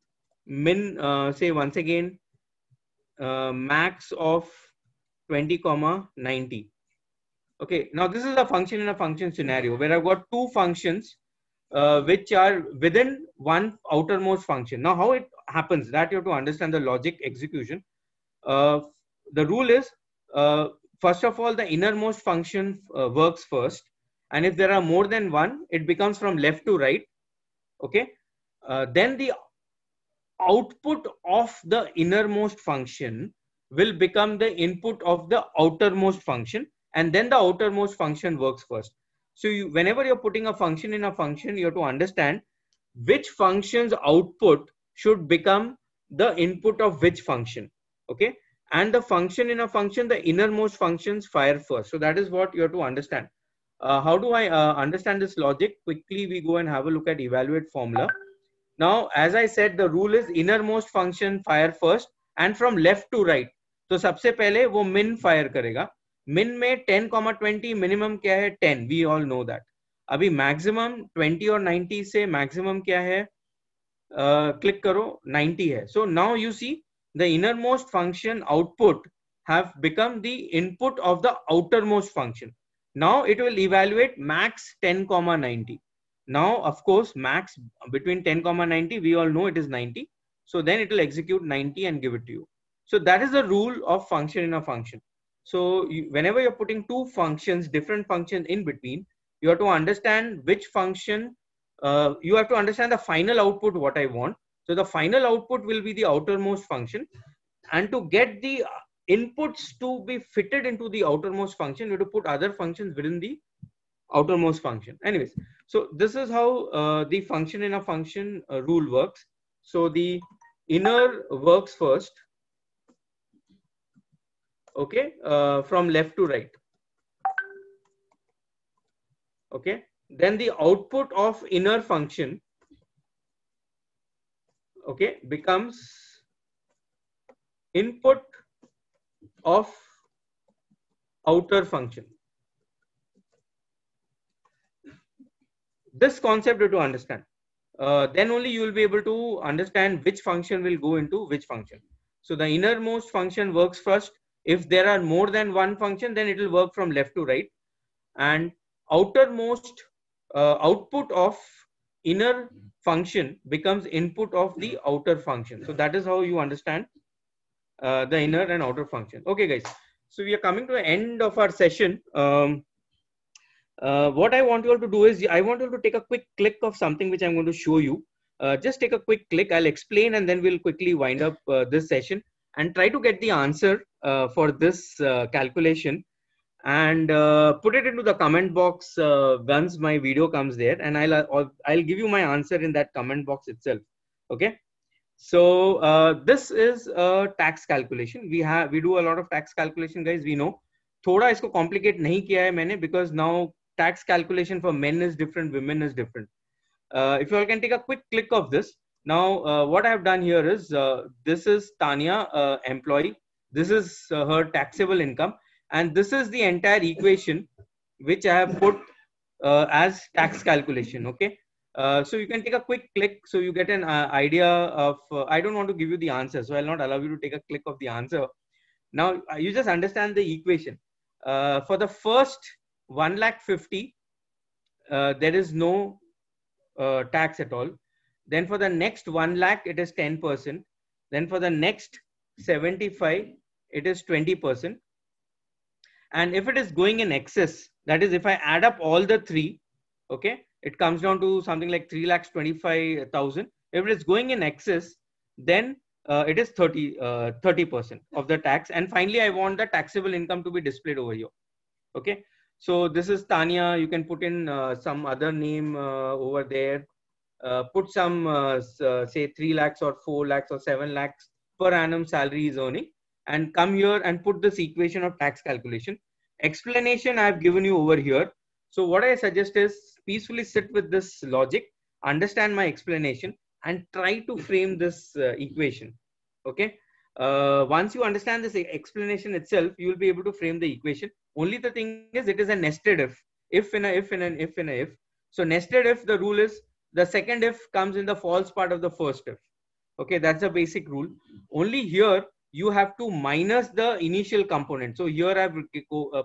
min, say once again, max of 20, 90. Okay. Now this is a function in a function scenario where I've got two functions which are within one outermost function. Now, how it happens, that you have to understand the logic execution. The rule is, first of all, the innermost function works first. And if there are more than one, it becomes from left to right. Okay. Then the output of the innermost function will become the input of the outermost function. And then the outermost function works first. So whenever you're putting a function in a function, you have to understand which function's output should become the input of which function. Okay. And the function in a function, the innermost functions fire first. So that is what you have to understand. How do I understand this logic? Quickly, we go and have a look at evaluate formula. Now, as I said, the rule is innermost function fire first and from left to right. So सबसे पहले वो min fire करेगा. Min में 10, 20, minimum क्या है 10, we all know that. अभी maximum 20 और 90 से maximum क्या है, click करो 90 है. So now you see the innermost function output have become the input of the outermost function. Now it will evaluate max 10, 90. Now of course max between 10, 90, we all know it is 90. So then it will execute 90 and give it to you. So that is the rule of function in a function. So whenever you're putting two functions, different functions in between, you have to understand which function, you have to understand the final output, what I want. So the final output will be the outermost function. And to get the inputs to be fitted into the outermost function, you have to put other functions within the outermost function. Anyways, so this is how the function in a function rule works. So the inner works first. Okay, from left to right. Okay, then the output of inner function, okay, becomes input of outer function. This concept you have to understand. Then only you will be able to understand which function will go into which function. So the innermost function works first. If there are more than one function, then it will work from left to right. And outermost output of inner function becomes input of the outer function. So that is how you understand the inner and outer function. Okay, guys. So we are coming to the end of our session. What I want you all to do is, I want you all to take a quick click of something which I'm going to show you. Just take a quick click. I'll explain and then we'll quickly wind up this session and try to get the answer for this calculation, and put it into the comment box once my video comes there, and I'll give you my answer in that comment box itself. Okay. So this is a tax calculation. We do a lot of tax calculation, guys. We know. थोड़ा इसको complicate नहीं किया है मैंने, because now tax calculation for men is different, women is different. If you all can take a quick click of this. Now, what I have done here is, this is Tanya, employee. This is her taxable income. And this is the entire equation which I have put as tax calculation. Okay. So you can take a quick click so you get an idea of, I don't want to give you the answer, so I'll not allow you to take a click of the answer. Now, you just understand the equation. For the first 1,50,000, there is no tax at all. Then for the next 1 lakh, it is 10%. Then for the next 75, it is 20%. And if it is going in excess, that is, if I add up all the three, okay, it comes down to something like 3,25,000. If it is going in excess, then it is 30% of the tax. And finally, I want the taxable income to be displayed over here. Okay, so this is Tanya. You can put in some other name over there. Put some say 3 lakhs or 4 lakhs or 7 lakhs per annum salary is earning, and come here and put this equation of tax calculation. Explanation I have given you over here. So what I suggest is peacefully sit with this logic, understand my explanation, and try to frame this equation. Okay. Once you understand this explanation itself, you will be able to frame the equation. Only the thing is, it is a nested if in a if in an if in a if. So nested if, the rule is the second if comes in the false part of the first if. Okay, that's a basic rule. Only here you have to minus the initial component. So here I've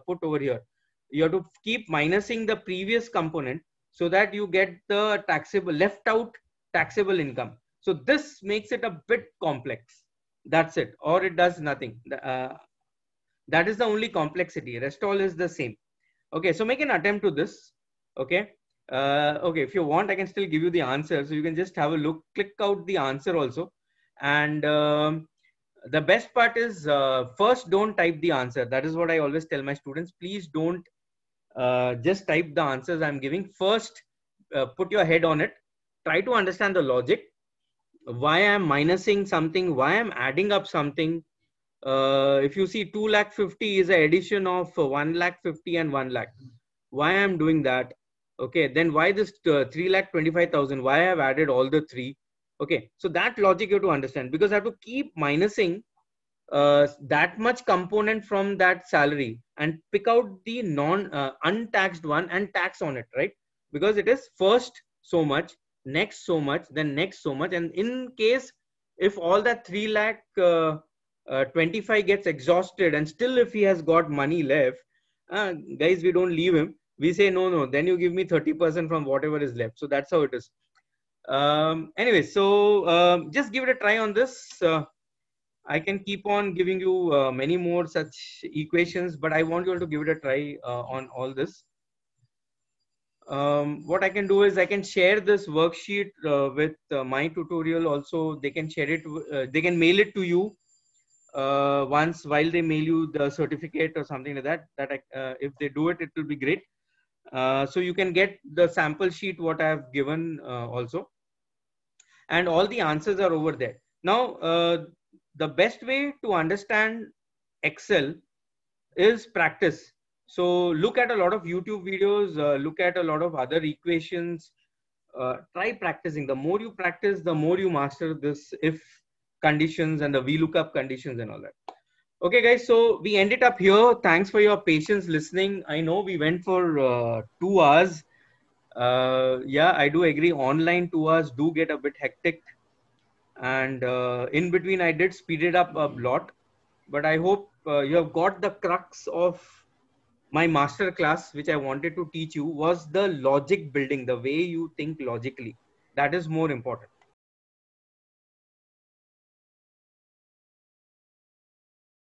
put over here, you have to keep minusing the previous component so that you get the taxable, left out taxable income. So this makes it a bit complex. That's it, or it does nothing. That is the only complexity. Rest all is the same. Okay, so make an attempt to this. Okay. Okay, if you want, I can still give you the answer. So you can just have a look, click out the answer also. And the best part is first don't type the answer. That is what I always tell my students. Please don't just type the answers I'm giving. First, put your head on it. Try to understand the logic. Why I'm minusing something, why I'm adding up something. If you see 2,50,000 is an addition of 1,50,000 and 1 lakh. Why I'm doing that? Okay, then why this 3,25,000? Why I have added all the three? Okay, so that logic you have to understand, because I have to keep minusing that much component from that salary and pick out the untaxed one and tax on it, right? Because it is first so much, next so much, then next so much. And in case if all that 3,25,000 gets exhausted and still if he has got money left, guys, we don't leave him. We say, no, then you give me 30% from whatever is left. So that's how it is. Anyway, so just give it a try on this. I can keep on giving you many more such equations, but I want you all to give it a try on all this. What I can do is I can share this worksheet with my tutorial also. They can share it, they can mail it to you once while they mail you the certificate or something like that. If they do it, it will be great. So you can get the sample sheet what I have given also, and all the answers are over there. Now the best way to understand Excel is practice. So look at a lot of YouTube videos, look at a lot of other equations, try practicing. The more you practice, the more you master this if conditions and the VLOOKUP conditions and all that. Okay, guys, so we ended up here. Thanks for your patience listening. I know we went for 2 hours. Yeah, I do agree. Online 2 hours do get a bit hectic. And in between, I did speed it up a lot. But I hope you have got the crux of my master class, which I wanted to teach you, was the logic building, the way you think logically. That is more important.